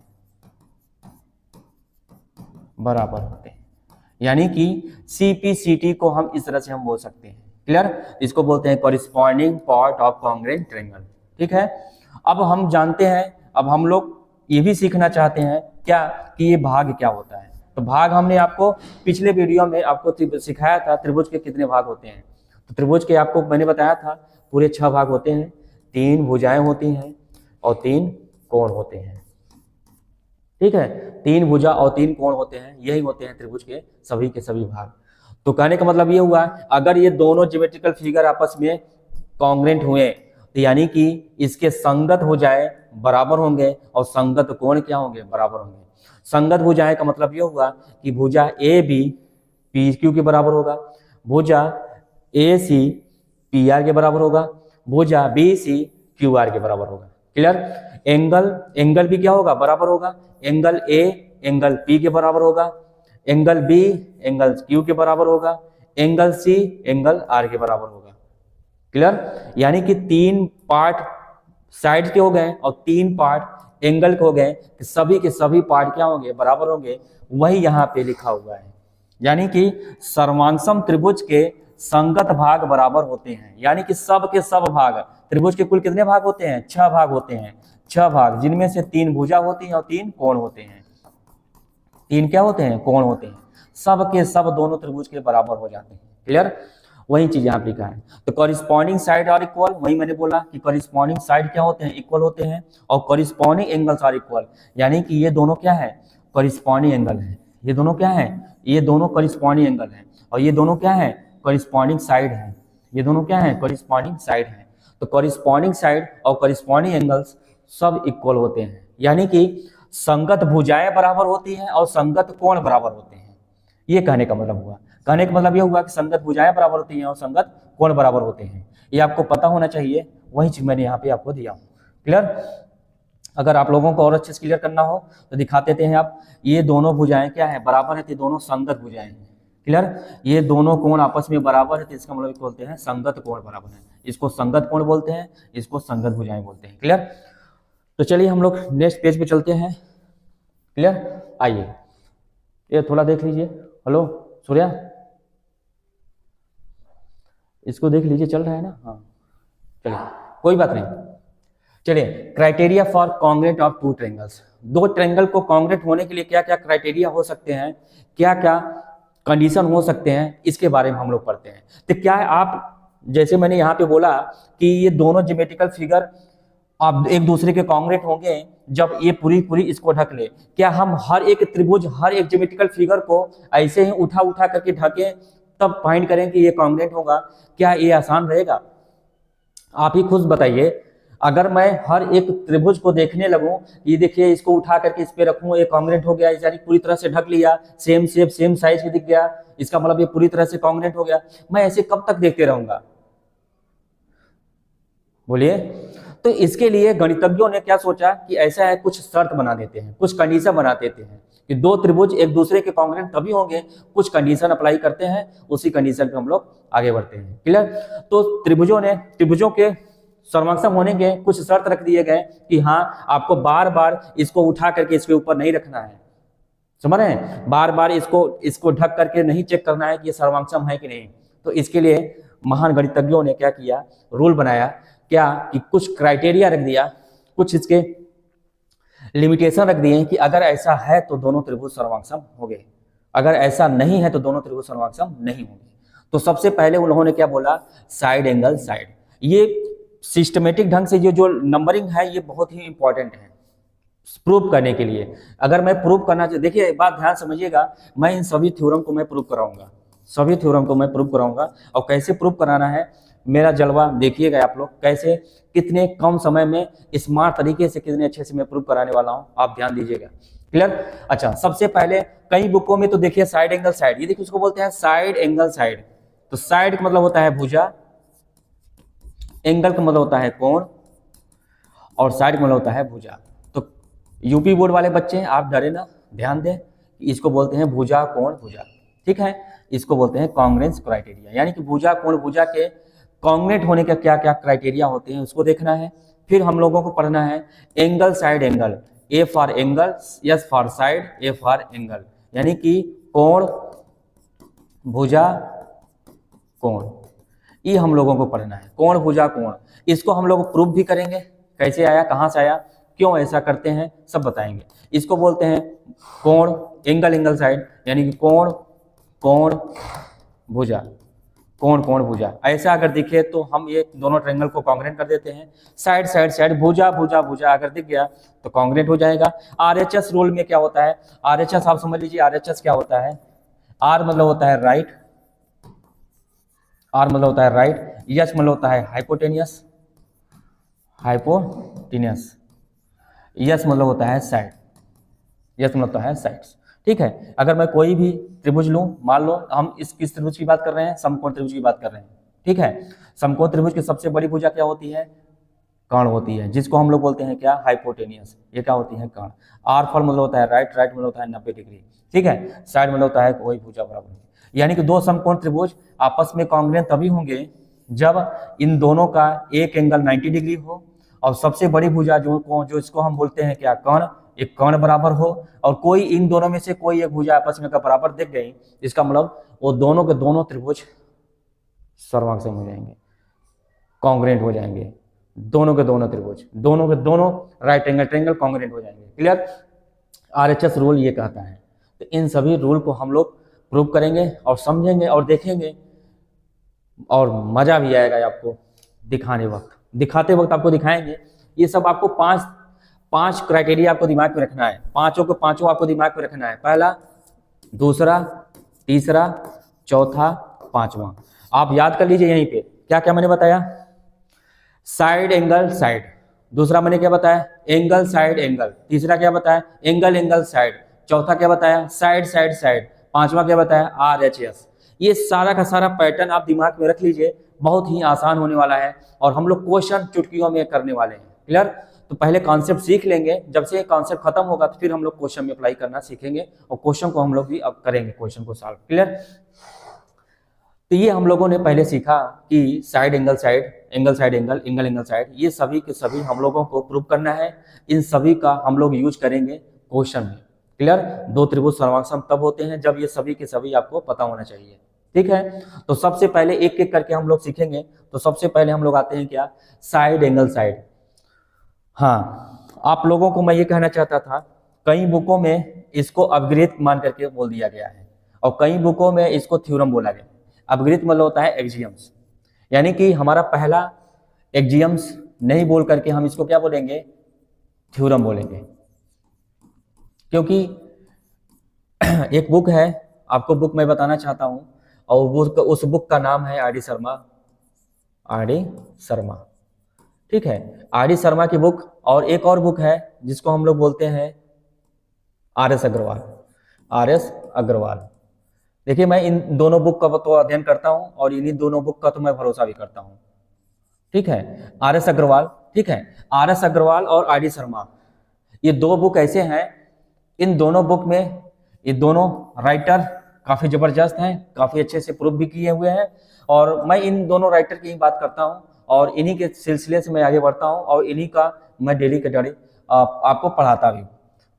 यानी कि CPCT को हम इस तरह से हम बोल सकते हैं। क्लियर, इसको बोलते हैं corresponding part of congruent triangle. ठीक है, अब हम जानते हैं, अब हम लोग ये भी सीखना चाहते हैं क्या, कि ये भाग क्या होता है। तो भाग हमने आपको पिछले वीडियो में आपको सिखाया था, त्रिभुज के कितने भाग होते हैं। तो त्रिभुज के आपको मैंने बताया था पूरे 6 भाग होते हैं, 3 भुजाएं होती हैं और 3 कोण होते हैं। ठीक है, 3 भुजा और 3 कोण होते हैं, यही होते हैं त्रिभुज के सभी भाग। तो कहने का मतलब ये हुआ, अगर ये दोनों ज्योमेट्रिकल फिगर आपस में कॉन्ग्रुएंट हुए, तो यानी कि इसके संगत हो जाए बराबर होंगे, और संगत कोण क्या होंगे, बराबर होंगे। संगत भुजाएं का मतलब ये हुआ कि भुजा AB PQ के बराबर होगा, भुजा AC PR के बराबर होगा, भुजा BC QR के बराबर होगा। क्लियर, एंगल भी क्या होगा, बराबर होगा, एंगल A एंगल P के बराबर होगा, एंगल B एंगल Q के बराबर होगा, एंगल C एंगल R के बराबर होगा। क्लियर, यानी कि 3 पार्ट साइड के हो गए और 3 पार्ट एंगल के हो गए, सभी के सभी पार्ट क्या होंगे, बराबर होंगे, वही यहाँ पे लिखा हुआ है। यानी कि सर्वांगसम त्रिभुज के संगत भाग बराबर होते हैं, यानी कि सब के सब भाग, त्रिभुज के कुल कितने भाग होते हैं, 6 भाग होते हैं, 6 भाग, जिनमें से 3 भुजा होती हैं और 3 कोण होते हैं। 3 क्या होते हैं, कोण होते हैं, सब के सब दोनों त्रिभुज के बराबर हो जाते हैं। क्लियर, वही चीज यहाँ पे लिखा है। तो कॉरिस्पॉन्डिंग साइड और इक्वल, वही मैंने बोला कि कॉरिस्पॉन्डिंग साइड क्या होते हैं, इक्वल होते हैं, और कॉरिस्पॉन्डिंग एंगल्स आर इक्वल, यानी कि ये दोनों क्या है, कॉरिस्पॉन्डिंग एंगल है। ये दोनों क्या है, ये दोनों कॉरिस्पॉन्डिंग एंगल है, और ये दोनों क्या है, कॉरिस्पॉन्डिंग साइड है। ये दोनों क्या है, कॉरिस्पॉन्डिंग साइड है। तो कॉरिस्पॉन्डिंग साइड और कॉरिस्पॉन्डिंग एंगल्स सब इक्वल होते हैं, यानी कि संगत भुजाएं बराबर होती हैं और संगत कोण बराबर होते हैं। ये कहने का मतलब हुआ, कहने का मतलब यह हुआ कि संगत भुजाएं बराबर होती हैं और संगत कोण बराबर होते हैं। ये आपको पता होना चाहिए, वही चीज मैंने यहाँ पे आपको दिया हूँ। क्लियर, अगर आप लोगों को और अच्छे से क्लियर करना हो तो दिखा देते हैं आप, ये दोनों भुजाएं क्या है, बराबर है, तो दोनों संगत भुजाएं हैं। क्लियर, ये दोनों कोण आपस में बराबर है तो इसका मतलब बोलते हैं संगत कोण बराबर है, इसको संगत कोण बोलते हैं, इसको संगत भुजाएं बोलते हैं। क्लियर, तो चलिए हम लोग नेक्स्ट पेज पे चलते हैं। क्लियर, आइए ये थोड़ा देख लीजिए। हेलो सूर्या, इसको देख लीजिए, चल रहा है ना? हाँ चलिए कोई बात नहीं। चलिए, criteria for congruent of two triangles, दो ट्रायंगल को कॉन्ग्रेंट होने के लिए क्या क्या क्राइटेरिया हो सकते हैं, क्या क्या कंडीशन हो सकते हैं, इसके बारे में हम लोग पढ़ते हैं। तो क्या है, आप जैसे मैंने यहाँ पे बोला कि ये दोनों ज्योमेट्रिकल फिगर अब एक दूसरे के कॉन्ग्रेंट होंगे जब ये पूरी पूरी इसको ढक ले। क्या हम हर एक त्रिभुज, हर एक ज्योमेट्रिकल फिगर को ऐसे ही उठा उठा करके ढकें तब फाइंड करें कि ये कॉन्ग्रेंट होगा? क्या ये आसान रहेगा? आप ही खुद बताइए। अगर मैं हर एक त्रिभुज को देखने लगूं, ये देखिए इसको उठा करके इस पे रखूं, ये कॉन्ग्रेंट हो गया, यानी पूरी तरह से ढक लिया, सेम शेप सेम साइज भी दिख गया, इसका मतलब ये पूरी तरह से कॉन्ग्रेंट हो गया। मैं ऐसे कब तक देखते रहूंगा? बोलिए। तो इसके लिए गणितज्ञों ने क्या सोचा कि ऐसा है, कुछ शर्त बना देते हैं, कुछ कंडीशन बना देते हैं कि दो त्रिभुज एक दूसरे के कॉन्ग्रेंट तभी होंगे, कुछ कंडीशन अप्लाई करते हैं, उसी कंडीशन पे हम लोग आगे बढ़ते हैं। क्लियर, तो त्रिभुजों के सर्वसम होने के कुछ शर्त रख दिए गए कि हाँ, आपको बार बार इसको उठा करके इसके ऊपर नहीं रखना है, समझ रहे हैं? बार बार इसको ढक करके नहीं चेक करना है कि ये सर्वसम है कि नहीं। तो इसके लिए महान गणितज्ञों ने क्या किया, रूल बनाया, क्या कि कुछ क्राइटेरिया रख दिया, कुछ इसके लिमिटेशन रख दिए कि अगर ऐसा है तो दोनों त्रिभुज सर्वसम होंगे, अगर ऐसा नहीं है तो दोनों त्रिभुज सर्वसम नहीं होंगे। तो सबसे पहले उन्होंने क्या बोला, साइड एंगल साइड। ये सिस्टमेटिक ढंग से जो नंबरिंग है ये बहुत ही इंपॉर्टेंट है प्रूव करने के लिए। अगर मैं प्रूव करना चाहिए, देखिए एक बात ध्यान समझिएगा, मैं इन सभी थ्योरम को मैं प्रूव कराऊंगा, सभी थ्योरम को मैं प्रूव कराऊंगा। और कैसे प्रूव कराना है, मेरा जलवा देखिएगा आप लोग, कैसे कितने कम समय में स्मार्ट तरीके से कितने अच्छे से मैं प्रूव कराने वाला हूं, आप ध्यान दीजिएगा। क्लियर, अच्छा सबसे पहले कई बुकों में तो देखिए साइड एंगल साइड, ये देखिए उसको बोलते हैं साइड एंगल साइड। तो साइड का मतलब होता है भुजा, एंगल का मतलब होता है कोण, और साइड का मतलब होता है भुजा। तो यूपी बोर्ड वाले बच्चे आप डरे ना, ध्यान दें, इसको बोलते हैं भुजा कोण भुजा, ठीक है? इसको बोलते हैं कॉन्ग्रेंस क्राइटेरिया, यानी कि भुजा कोण भुजा के कॉन्ग्रेंट होने का क्या क्या क्राइटेरिया होते हैं उसको देखना है। फिर हम लोगों को पढ़ना है angle side angle, A for angle, S for side, A for angle, यानी कि कोण भुजा कोण, ये हम लोगों को पढ़ना है, कोण भुजा कोण। इसको हम लोग प्रूव भी करेंगे, कैसे आया, कहाँ से आया, क्यों ऐसा करते हैं, सब बताएंगे। इसको बोलते हैं कोण एंगल एंगल साइड, यानी कि कोण कोण भुजा, कोण कोण भुजा। ऐसा अगर दिखे तो हम ये दोनों ट्रायंगल को कॉन्ग्रेंट कर देते हैं। साइड साइड साइड, भुजा भुजा भुजा अगर दिख गया तो कॉन्ग्रेंट हो जाएगा। आरएचएस रूल में क्या होता है, आरएचएस आप समझ लीजिए, आरएचएस क्या होता है, आर मतलब होता है राइट, आर मतलब होता है राइट, एच मतलब होता है हाइपोटेनियस, हाइपोटेनियस, एस मतलब होता है साइड, एस मतलब होता है साइड्स, ठीक है? अगर मैं कोई भी त्रिभुज लूं, मान लो हम किस त्रिभुज की बात कर रहे हैं, समकोण त्रिभुज की बात कर रहे हैं, ठीक है? समकोण त्रिभुज की सबसे बड़ी भुजा क्या होती है, कर्ण होती है, जिसको हम लोग बोलते हैं क्या, हाइपोटेनियस। ये क्या होती है, कर्ण। आर फॉर मतलब होता है राइट, राइट मतलब होता है 90 डिग्री, ठीक है? साइड मतलब होता है कोई भुजा बराबर। यानी कि दो समकोण त्रिभुज आपस में कॉन्ग्रेंट तभी होंगे जब इन दोनों का एक एंगल 90 डिग्री हो, और सबसे बड़ी भुजा जो इसको हम बोलते हैं क्या, कर्ण, एक कर्ण बराबर हो, और कोई इन दोनों में से कोई एक भुजा आपस में का बराबर दिख गई, इसका मतलब वो दोनों के दोनों त्रिभुज सर्वसम हो जाएंगे, कॉन्ग्रेंट हो जाएंगे, दोनों के दोनों त्रिभुज, दोनों के दोनों राइट एंगल ट्रायंगल कॉन्ग्रेंट हो जाएंगे। क्लियर, आरएचएस रूल ये कहता है। तो इन सभी रूल को हम लोग प्रूव करेंगे और समझेंगे और देखेंगे, और मजा भी आएगा आपको दिखाने वक्त, दिखाते वक्त आपको दिखाएंगे। ये सब आपको पांच क्राइटेरिया आपको दिमाग में रखना है, पांचों आपको दिमाग में रखना है, पहला, दूसरा, तीसरा, चौथा, पांचवा। आप याद कर लीजिए यहीं पे क्या क्या मैंने बताया, साइड एंगल साइड, दूसरा मैंने क्या बताया, एंगल साइड एंगल, तीसरा क्या बताया, एंगल एंगल साइड, चौथा क्या बताया, साइड साइड साइड, पांचवा क्या बताया, आरएचएस। ये सारा का सारा पैटर्न आप दिमाग में रख लीजिए, बहुत ही आसान होने वाला है, और हम लोग क्वेश्चन चुटकियों में करने वाले हैं। क्लियर, तो पहले कॉन्सेप्ट सीख लेंगे, जब से कॉन्सेप्ट खत्म होगा तो फिर हम लोग क्वेश्चन में अप्लाई करना सीखेंगे और क्वेश्चन को हम लोग भी अब करेंगे, क्वेश्चन को सॉल्व। क्लियर? तो ये हम लोगों ने पहले सीखा कि side angle side, angle side angle, angle angle side, ये सभी के सभी हम लोगों को प्रूव करना है। इन सभी का हम लोग यूज करेंगे क्वेश्चन में। क्लियर? दो त्रिभुज सर्वांगसम तब होते हैं जब ये सभी के सभी आपको पता होना चाहिए। ठीक है, तो सबसे पहले एक एक करके हम लोग सीखेंगे। तो सबसे पहले हम लोग आते हैं क्या, साइड एंगल साइड। हाँ, आप लोगों को मैं ये कहना चाहता था, कई बुकों में इसको अपग्रेड मान करके बोल दिया गया है और कई बुकों में इसको थ्योरम बोला गया है। अपग्रेड मतलब होता है एक्सियम्स, यानी कि हमारा पहला एक्सियम्स नहीं बोल करके हम इसको क्या बोलेंगे, थ्योरम बोलेंगे। क्योंकि एक बुक है, आपको बुक मैं बताना चाहता हूं, और उस बुक का नाम है R D Sharma. R D Sharma, ठीक है, आर डी शर्मा की बुक। और एक और बुक है जिसको हम लोग बोलते हैं R S Agarwal. R S Agarwal, देखिए मैं इन दोनों बुक का तो अध्ययन करता हूं और इन्हीं दोनों बुक का तो मैं भरोसा भी करता हूं। ठीक है, आर एस अग्रवाल, ठीक है, आर एस अग्रवाल और आर डी शर्मा, ये दो बुक ऐसे हैं, इन दोनों बुक में ये दोनों राइटर काफी जबरदस्त हैं, काफी अच्छे से प्रूव भी किए हुए हैं। और मैं इन दोनों राइटर की ही बात करता हूं और इन्हीं के सिलसिले से मैं आगे बढ़ता हूं और इन्हीं का मैं डेली के डेली आपको पढ़ाता भी।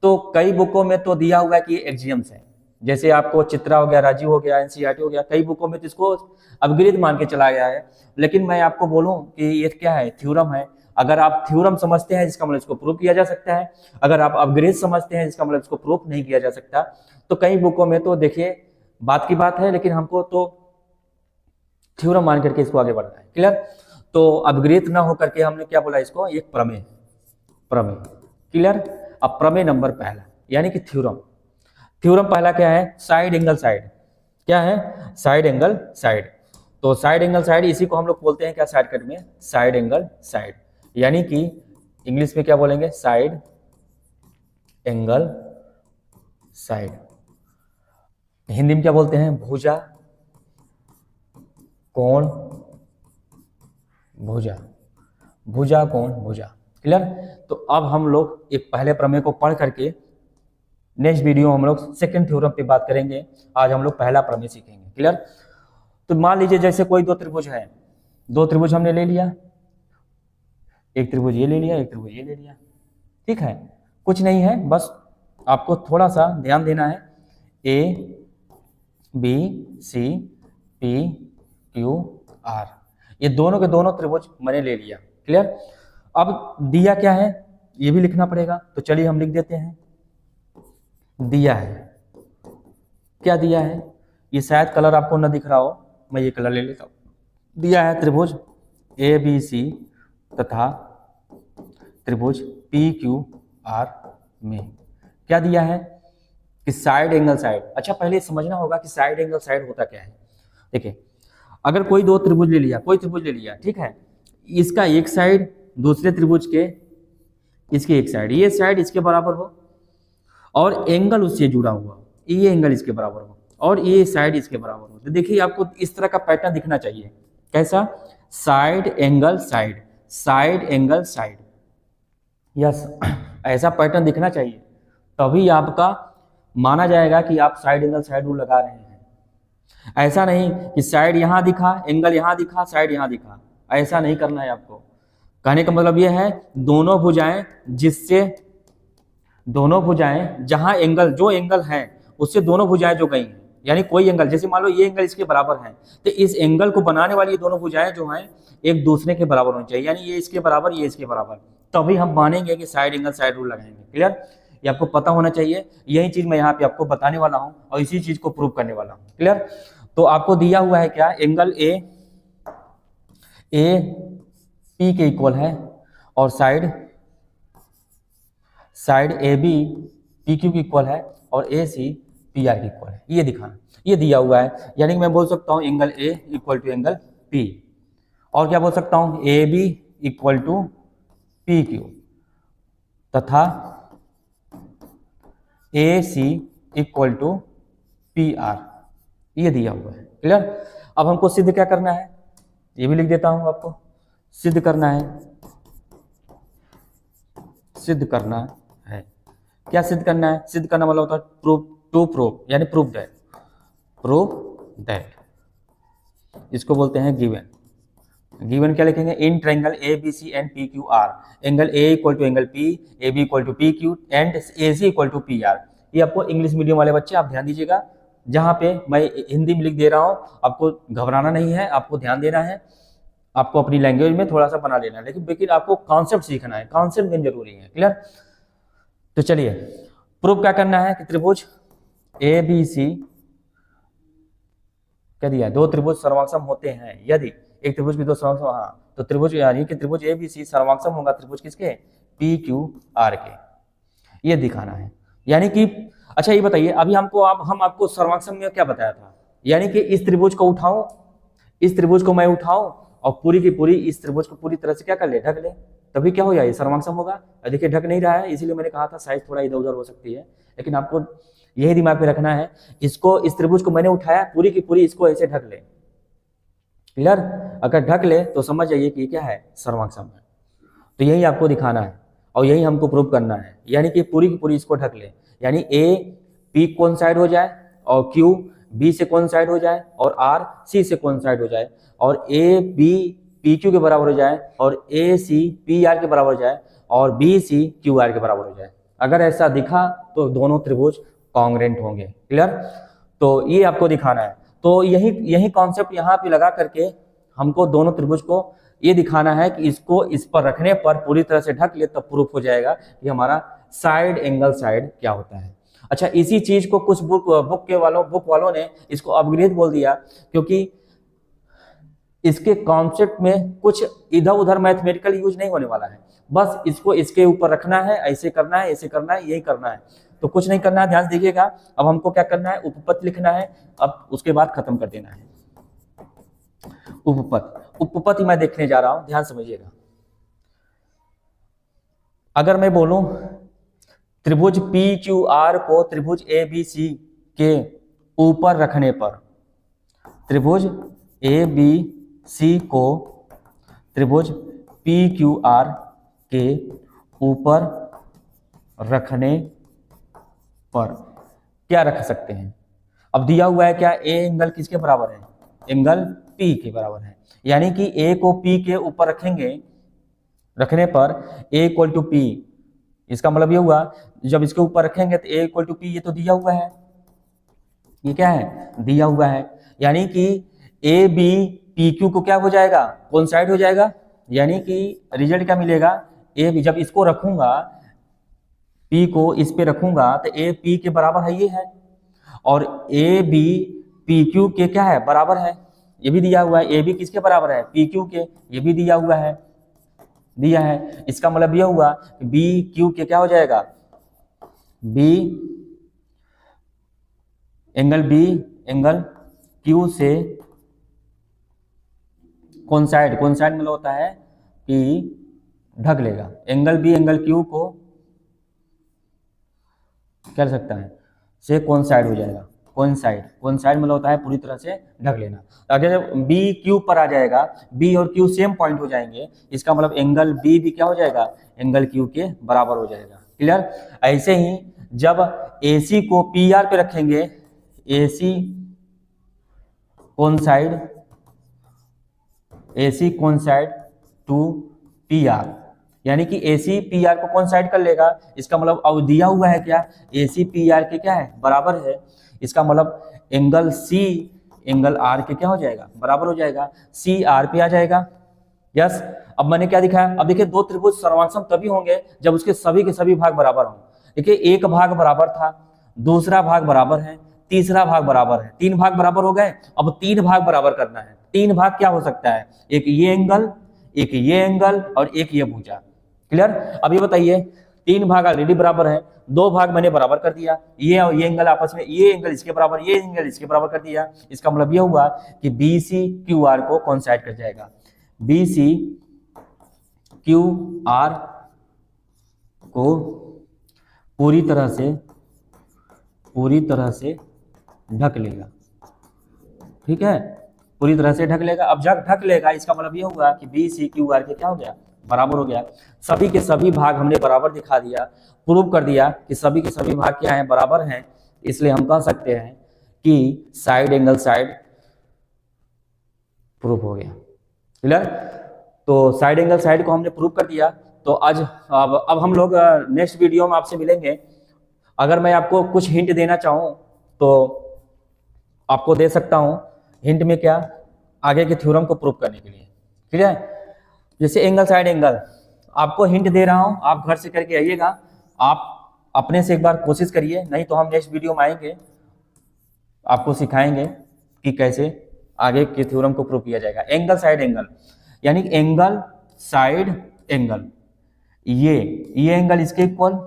तो कई बुकों में तो दिया हुआ है कि एक्सियम्स है, जैसे आपको चित्रा हो गया, राजीव हो गया, एनसीईआरटी हो गया, कई बुकों में तो इसको अपग्रेड मान के चला गया है। लेकिन मैं आपको बोलूं कि ये क्या है, थ्योरम है। अगर आप थ्योरम समझते हैं जिसका मतलब इसको प्रूव किया जा सकता है, अगर आप अपग्रेड समझते हैं जिसका मतलब इसको प्रूव नहीं किया जा सकता। तो कई बुकों में तो देखिए बात की बात है, लेकिन हमको तो थ्योरम मान करके इसको आगे बढ़ना है। क्लियर? तो अपग्रेड ना हो करके हमने क्या बोला इसको, एक प्रमेय। प्रमेय, क्लियर? अब प्रमेय नंबर पहला यानी कि थ्योरम। थ्योरम पहला क्या है, साइड एंगल साइड। क्या है, साइड एंगल साइड। तो साइड एंगल साइड, इसी को हम लोग बोलते हैं क्या, शॉर्टकट में साइड एंगल साइड, यानी कि इंग्लिश में क्या बोलेंगे, साइड एंगल साइड। हिंदी में क्या बोलते हैं, भुजा कोण भुजा, भुजा कोण भुजा। क्लियर? तो अब हम लोग एक पहले प्रमेय को पढ़ करके नेक्स्ट वीडियो हम लोग सेकंड थ्योरम पे बात करेंगे। आज हम लोग पहला प्रमेय सीखेंगे। क्लियर? तो मान लीजिए जैसे कोई दो त्रिभुज है, दो त्रिभुज हमने ले लिया, एक त्रिभुज ये ले लिया, एक त्रिभुज ये ले लिया। ठीक है, कुछ नहीं है, बस आपको थोड़ा सा ध्यान देना है। A B C P Q R, ये दोनों के दोनों त्रिभुज मैंने ले लिया। क्लियर? अब दिया क्या है ये भी लिखना पड़ेगा, तो चलिए हम लिख देते हैं। दिया है, क्या दिया है, ये शायद कलर आपको न दिख रहा हो, मैं ये कलर ले लेता हूं। दिया है त्रिभुज ए बी सी तथा त्रिभुज पी क्यू आर में क्या दिया है कि साइड एंगल साइड। अच्छा, पहले समझना होगा कि साइड एंगल साइड होता क्या है। देखिए, अगर कोई दो त्रिभुज ले लिया, कोई त्रिभुज ले लिया, ठीक है, इसका एक साइड दूसरे त्रिभुज के इसकी एक साइड, ये साइड इसके बराबर हो और एंगल उससे जुड़ा हुआ, ये एंगल इसके बराबर हो और ये साइड इसके बराबर हो, तो देखिए आपको इस तरह का पैटर्न दिखना चाहिए। कैसा, side angle side, side angle side, yes, ऐसा पैटर्न दिखना चाहिए, तभी आपका माना जाएगा कि आप साइड एंगल साइड रूल लगा रहे हैं। ऐसा नहीं कि साइड यहां दिखा, एंगल यहां दिखा, साइड यहां दिखा, ऐसा नहीं करना है आपको। कहने का मतलब यह है दोनों भुजाएं, जिससे दोनों भुजाएं जहां एंगल, जो एंगल है उससे दोनों भुजाएं जो गई हैं, यानी कोई एंगल, जैसे मान लो ये एंगल इसके बराबर है, तो इस एंगल को बनाने वाली ये दोनों भुजाएं जो हैं एक दूसरे के बराबर होनी चाहिए, यानी ये इसके बराबर, ये इसके बराबर, तभी हम मानेंगे कि साइड एंगल साइड रूल लगाएंगे। क्लियर? ये आपको पता होना चाहिए, यही चीज मैं यहाँ पे आपको बताने वाला हूँ और इसी चीज को प्रूव करने वाला हूँ। क्लियर? तो आपको दिया हुआ है क्या, एंगल ए पी के इक्वल है और side A B P Q के इक्वल है और ए सी पी आर के इक्वल है, ये दिखाना, ये दिया हुआ है। यानी कि मैं बोल सकता हूँ angle A equal to angle P, और क्या बोल सकता हूँ, A B equal to P Q तथा A C equal to P R, ये दिया हुआ है। क्लियर? अब हमको सिद्ध क्या करना है, ये भी लिख देता हूं आपको, सिद्ध करना है सिद्ध करना है। क्या सिद्ध करना है? सिद्ध करना मतलब होता है प्रूव, टू प्रूव, यानी प्रूव दैट, प्रूव दैट, इसको बोलते हैं गिवन। गिवन क्या लिखेंगे? In triangle A B C and P Q R, angle A equal to angle P, A B equal to P Q and A C equal to P R. ये आपको इंग्लिश मीडियम वाले बच्चे आप ध्यान दीजिएगा, जहाँ पे मैं हिंदी में लिख दे रहा हूँ, आपको घबराना नहीं है, आपको ध्यान देना है, आपको अपनी लैंग्वेज में थोड़ा सा बना लेना है, लेकिन आपको कॉन्सेप्ट सीखना है, कॉन्सेप्ट मेन जरूरी है। क्लियर? तो चलिए प्रूफ क्या करना है कि त्रिभुज ए बी सी क्या दिया? दो त्रिभुज सर्वांगसम होते हैं यदि एक त्रिभुज की दो सर्वांगसम, हाँ, तो त्रिभुज यानी कि त्रिभुज ए बी सी सर्वांगसम होगा त्रिभुज किसके? पी क्यू आर के, ये दिखाना है। यानी कि अच्छा ये बताइए, अभी हम आपको सर्वांगसम में क्या बताया था? यानी कि इस त्रिभुज को उठाऊं, इस त्रिभुज को मैं उठाऊं और पूरी की पूरी इस त्रिभुज को पूरी तरह से क्या कर ले? ढक ले, तभी क्या हो जाए? सर्वांगसम होगा। देखिए ढक नहीं रहा है, इसीलिए मैंने कहा था साइज थोड़ा इधर उधर हो सकती है, लेकिन आपको यही दिमाग में रखना है, इसको, इस त्रिभुज को मैंने उठाया, पूरी की पूरी इसको ऐसे ढक ले। क्लियर? अगर ढक ले तो समझ जाइए कि क्या है? सर्वांगसम है। तो यही आपको दिखाना है और यही हमको प्रूव करना है, यानी कि पूरी की पूरी इसको ढक ले, यानी ए पी कोइंसाइड हो जाए और क्यू बी से कोइंसाइड हो जाए और आर सी से कोइंसाइड हो जाए और ए बी पी क्यू के बराबर हो जाए और ए सी पी आर के बराबर हो जाए और बी सी क्यू आर के बराबर हो जाए। अगर ऐसा दिखा तो दोनों त्रिभुज कॉन्ग्रेंट होंगे। क्लियर? तो ये आपको दिखाना है। तो यही कॉन्सेप्ट यहाँ पे लगा करके हमको दोनों त्रिभुज को ये दिखाना है कि इसको इस पर रखने पर पूरी तरह से ढक ले, तब प्रूफ हो जाएगा कि हमारा साइड एंगल साइड क्या होता है। अच्छा, इसी चीज को कुछ बुक वालों ने इसको अपग्रेड बोल दिया, क्योंकि इसके कॉन्सेप्ट में कुछ इधर उधर मैथमेटिकल यूज नहीं होने वाला है, बस इसको इसके ऊपर रखना है, ऐसे करना है, ऐसे करना है, यही करना है, तो कुछ नहीं करना है। ध्यान दीजिएगा, अब हमको क्या करना है? उपपत्ति लिखना है, अब उसके बाद खत्म कर देना है। उपपत्ति मैं देखने जा रहा हूं, ध्यान समझिएगा। अगर मैं बोलूं त्रिभुज पी क्यू आर को त्रिभुज ए बी सी के ऊपर रखने पर, त्रिभुज ए बी सी को त्रिभुज पी क्यू आर के ऊपर रखने पर क्या रख सकते हैं? अब दिया हुआ है क्या? ए एंगल किसके बराबर है? एंगल पी के बराबर है, यानी कि ए को पी के ऊपर रखेंगे, रखने पर ए इक्वल टू पी, इसका मतलब ये हुआ जब इसके ऊपर रखेंगे तो ए इक्वल टू पी, ये तो दिया हुआ है, ये क्या है? दिया हुआ है, यानी कि ए बी पी क्यू को क्या हो जाएगा? कोइंसाइड हो जाएगा, यानी कि रिजल्ट क्या मिलेगा? ए बी, जब इसको रखूंगा पी को इस पे रखूंगा तो ए पी के बराबर है, ये है, और ए बी पी क्यू के क्या है? बराबर है, ये भी दिया हुआ है। ए बी किसके बराबर है? पी क्यू के, ये भी दिया हुआ है, दिया है। इसका मतलब यह हुआ बी क्यू के क्या हो जाएगा? बी एंगल क्यू से कोइंसाइड मतलब होता है कि ढक लेगा, एंगल बी एंगल क्यू को क्या कर सकता है? से कोइंसाइड हो जाएगा। कोइंसाइड मतलब होता है पूरी तरह से ढक लेना। अगर जब बी क्यू पर आ जाएगा, बी और क्यू सेम पॉइंट हो जाएंगे, इसका मतलब एंगल बी भी क्या हो जाएगा? एंगल क्यू के बराबर हो जाएगा। क्लियर? ऐसे ही जब AC को PR पे रखेंगे, AC कोइंसाइड टू PR, यानी कि AC PR को कोइंसाइड कर लेगा, इसका मतलब अब दिया हुआ है क्या? AC PR के क्या है? बराबर है, इसका मतलब एंगल C एंगल R के क्या हो जाएगा? बराबर हो जाएगा, C R पे आ जाएगा। यस, अब मैंने क्या दिखाया? अब देखिए दो त्रिभुज सर्वांगसम तभी होंगे जब उसके सभी के सभी भाग बराबर हों। देखिए एक भाग बराबर था, दूसरा भाग बराबर है, तीसरा भाग बराबर है, तीन भाग बराबर हो गए। अब तीन भाग बराबर करना है। तीन भाग क्या हो सकता है? एक ये एंगल, एक ये एंगल और एक ये भुजा। क्लियर? अब ये बताइए, तीन भाग ऑलरेडी बराबर है, दो भाग मैंने बराबर कर दिया, ये और ये एंगल आपस में, ये एंगल इसके बराबर, ये एंगल इसके बराबर कर दिया। इसका मतलब ये हुआ कि BC QR को कोइंसाइड कर जाएगा, BC QR को पूरी तरह से ढक लेगा। ठीक है, पूरी तरह से ढक लेगा। अब जब ढक लेगा इसका मतलब ये हुआ कि BC QR के क्या हो गया? बराबर हो गया। सभी के सभी भाग हमने बराबर दिखा दिया, प्रूव कर दिया कि सभी के सभी भाग क्या हैं, बराबर हैं। इसलिए हम कह सकते हैं कि साइड एंगल साइड प्रूफ हो गया। क्लियर? तो साइड एंगल साइड को हमने प्रूव कर दिया। तो आज अब हम लोग नेक्स्ट वीडियो में आपसे मिलेंगे। अगर मैं आपको कुछ हिंट देना चाहूँ तो आपको दे सकता हूँ। हिंट में क्या, आगे के थ्योरम को प्रूव करने के लिए। ठीक है? जैसे एंगल साइड एंगल, आपको हिंट दे रहा हूँ, आप घर से करके आइएगा। आप अपने से एक बार कोशिश करिए, नहीं तो हम नेक्स्ट वीडियो में आएंगे, आपको सिखाएंगे कि कैसे आगे के थ्योरम को प्रूव किया जाएगा। एंगल साइड एंगल यानी एंगल साइड एंगल, ये एंगल इसके इक्वल,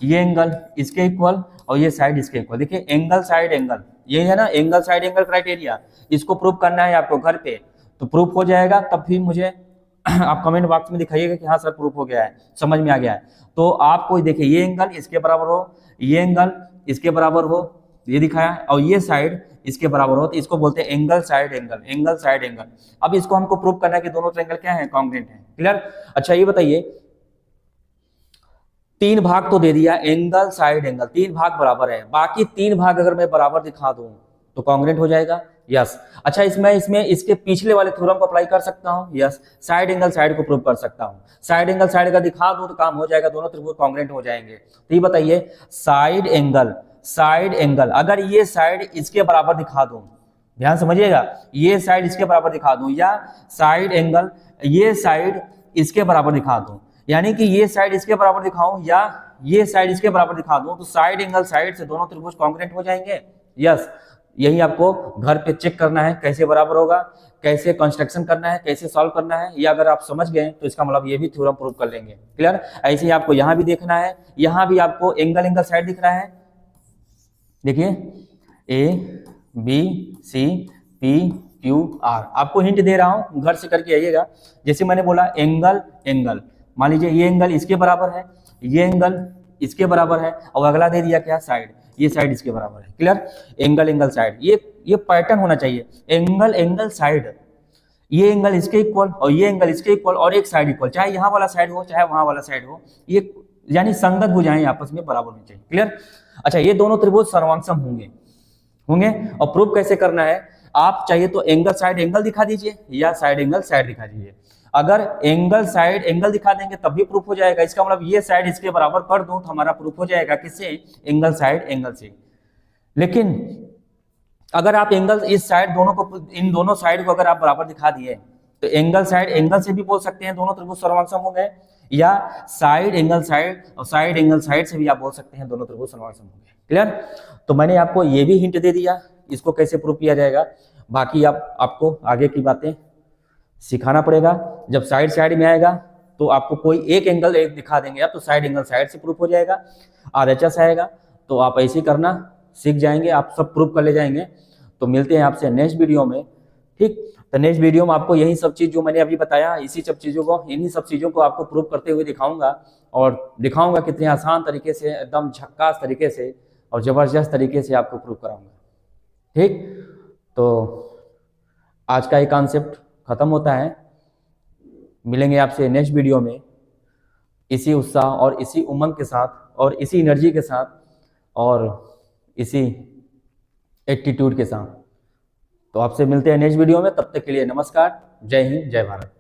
ये एंगल इसके इक्वल और ये साइड इसके इक्वल। देखिए एंगल साइड एंगल, ये है ना एंगल साइड एंगल क्राइटेरिया। इसको प्रूव करना है आपको घर पे, तो प्रूफ हो जाएगा। तब फिर मुझे आप कमेंट बॉक्स में दिखाइएगा कि हाँ सर प्रूफ हो गया है, समझ में आ गया है। तो आपको देखिए ये एंगल इसके बराबर हो, ये एंगल इसके बराबर हो, ये दिखाया, और ये साइड इसके बराबर हो, तो इसको बोलते हैं angle side angle, angle side angle. अब इसको हमको प्रूव करना है कि दोनों ट्रायंगल क्या है, कॉन्ग्रुएंट है। क्लियर? अच्छा ये बताइए, तीन भाग तो दे दिया एंगल साइड एंगल, तीन भाग बराबर है, बाकी तीन भाग अगर मैं बराबर दिखा दूं तो कॉन्ग्रुएंट हो जाएगा। यस। अच्छा इसमें इसके पिछले वाले थ्योरम को अप्लाई कर सकता हूं। यस। साइड एंगल साइड को प्रूव कर सकता हूं। साइड एंगल साइड का दिखा दूं तो काम हो जाएगा, दोनों त्रिभुज कॉन्ग्रुएंट हो जाएंगे। तो ये बताइए साइड एंगल अगर ये साइड इसके बराबर दिखा दूं, ध्यान समझिएगा, ये साइड इसके बराबर दिखा दूं या साइड एंगल ये साइड इसके बराबर दिखा दूं, यानी कि ये साइड इसके बराबर दिखाऊं या ये साइड इसके बराबर दिखा दूं, तो साइड एंगल साइड से दोनों त्रिभुज कॉन्ग्रुएंट हो जाएंगे। यस। यही आपको घर पे चेक करना है कैसे बराबर होगा, कैसे कंस्ट्रक्शन करना है, कैसे सॉल्व करना है। ये अगर आप समझ गए तो इसका मतलब ये भी थ्योरम प्रूव कर लेंगे। क्लियर? ऐसे ही आपको यहाँ भी देखना है, यहाँ भी आपको एंगल साइड दिख रहा है। देखिए A B C P Q R, आपको हिंट दे रहा हूं, घर से करके आइएगा। जैसे मैंने बोला एंगल, मान लीजिए ये एंगल इसके बराबर है, ये एंगल इसके बराबर है, और अगला दे दिया क्या, साइड, ये साइड इसके बराबर है। क्लियर? एंगल साइड, ये पैटर्न होना चाहिए, एंगल साइड, ये एंगल इसके इक्वल और ये एंगल इसके इक्वल और एक साइड इक्वल, चाहे यहाँ वाला साइड हो चाहे वहां वाला साइड हो, ये यानी संगत भुजाएं आपस में बराबर होनी चाहिए। क्लियर? अच्छा ये दोनों त्रिभुज सर्वांगसम होंगे और प्रूफ कैसे करना है, आप चाहिए तो एंगल साइड एंगल दिखा दीजिए या साइड एंगल साइड दिखा दीजिए। अगर एंगल साइड एंगल दिखा देंगे तब भी प्रूफ हो जाएगा। इसका मतलब ये साइड इसके बराबर कर दूं तो हमारा प्रूफ हो जाएगा, किससे, एंगल साइड एंगल से। लेकिन अगर आप एंगल इस साइड दोनों को, इन दोनों साइड को अगर आप बराबर दिखा दिए तो एंगल साइड एंगल से भी बोल सकते हैं दोनों त्रिभुज सर्वांगसम हो गए, या साइड एंगल साइड और साइड एंगल साइड से भी आप बोल सकते हैं दोनों त्रिभुज सर्वांगसम हो गए। क्लियर? तो मैंने आपको ये भी हिंट दे दिया, इसको कैसे प्रूव किया जाएगा। बाकी आपको आगे की बातें सिखाना पड़ेगा। जब साइड में आएगा तो आपको कोई एक एंगल एक दिखा देंगे आप, तो साइड एंगल साइड से प्रूफ हो जाएगा। RHS आएगा तो आप ऐसे ही करना सीख जाएंगे, आप सब प्रूफ कर ले जाएंगे। तो मिलते हैं आपसे नेक्स्ट वीडियो में। ठीक? तो नेक्स्ट वीडियो में आपको यही सब चीज़ जो मैंने अभी बताया, इन्हीं सब चीज़ों को आपको प्रूफ करते हुए दिखाऊंगा, और दिखाऊंगा कितने आसान तरीके से, एकदम झक्कास तरीके से और ज़बरदस्त तरीके से आपको प्रूफ कराऊंगा। ठीक? तो आज का ये कॉन्सेप्ट खत्म होता है। मिलेंगे आपसे नेक्स्ट वीडियो में इसी उत्साह और इसी उमंग के साथ और इसी एनर्जी के साथ और इसी एटीट्यूड के साथ। तो आपसे मिलते हैं नेक्स्ट वीडियो में, तब तक के लिए नमस्कार, जय हिंद, जय भारत।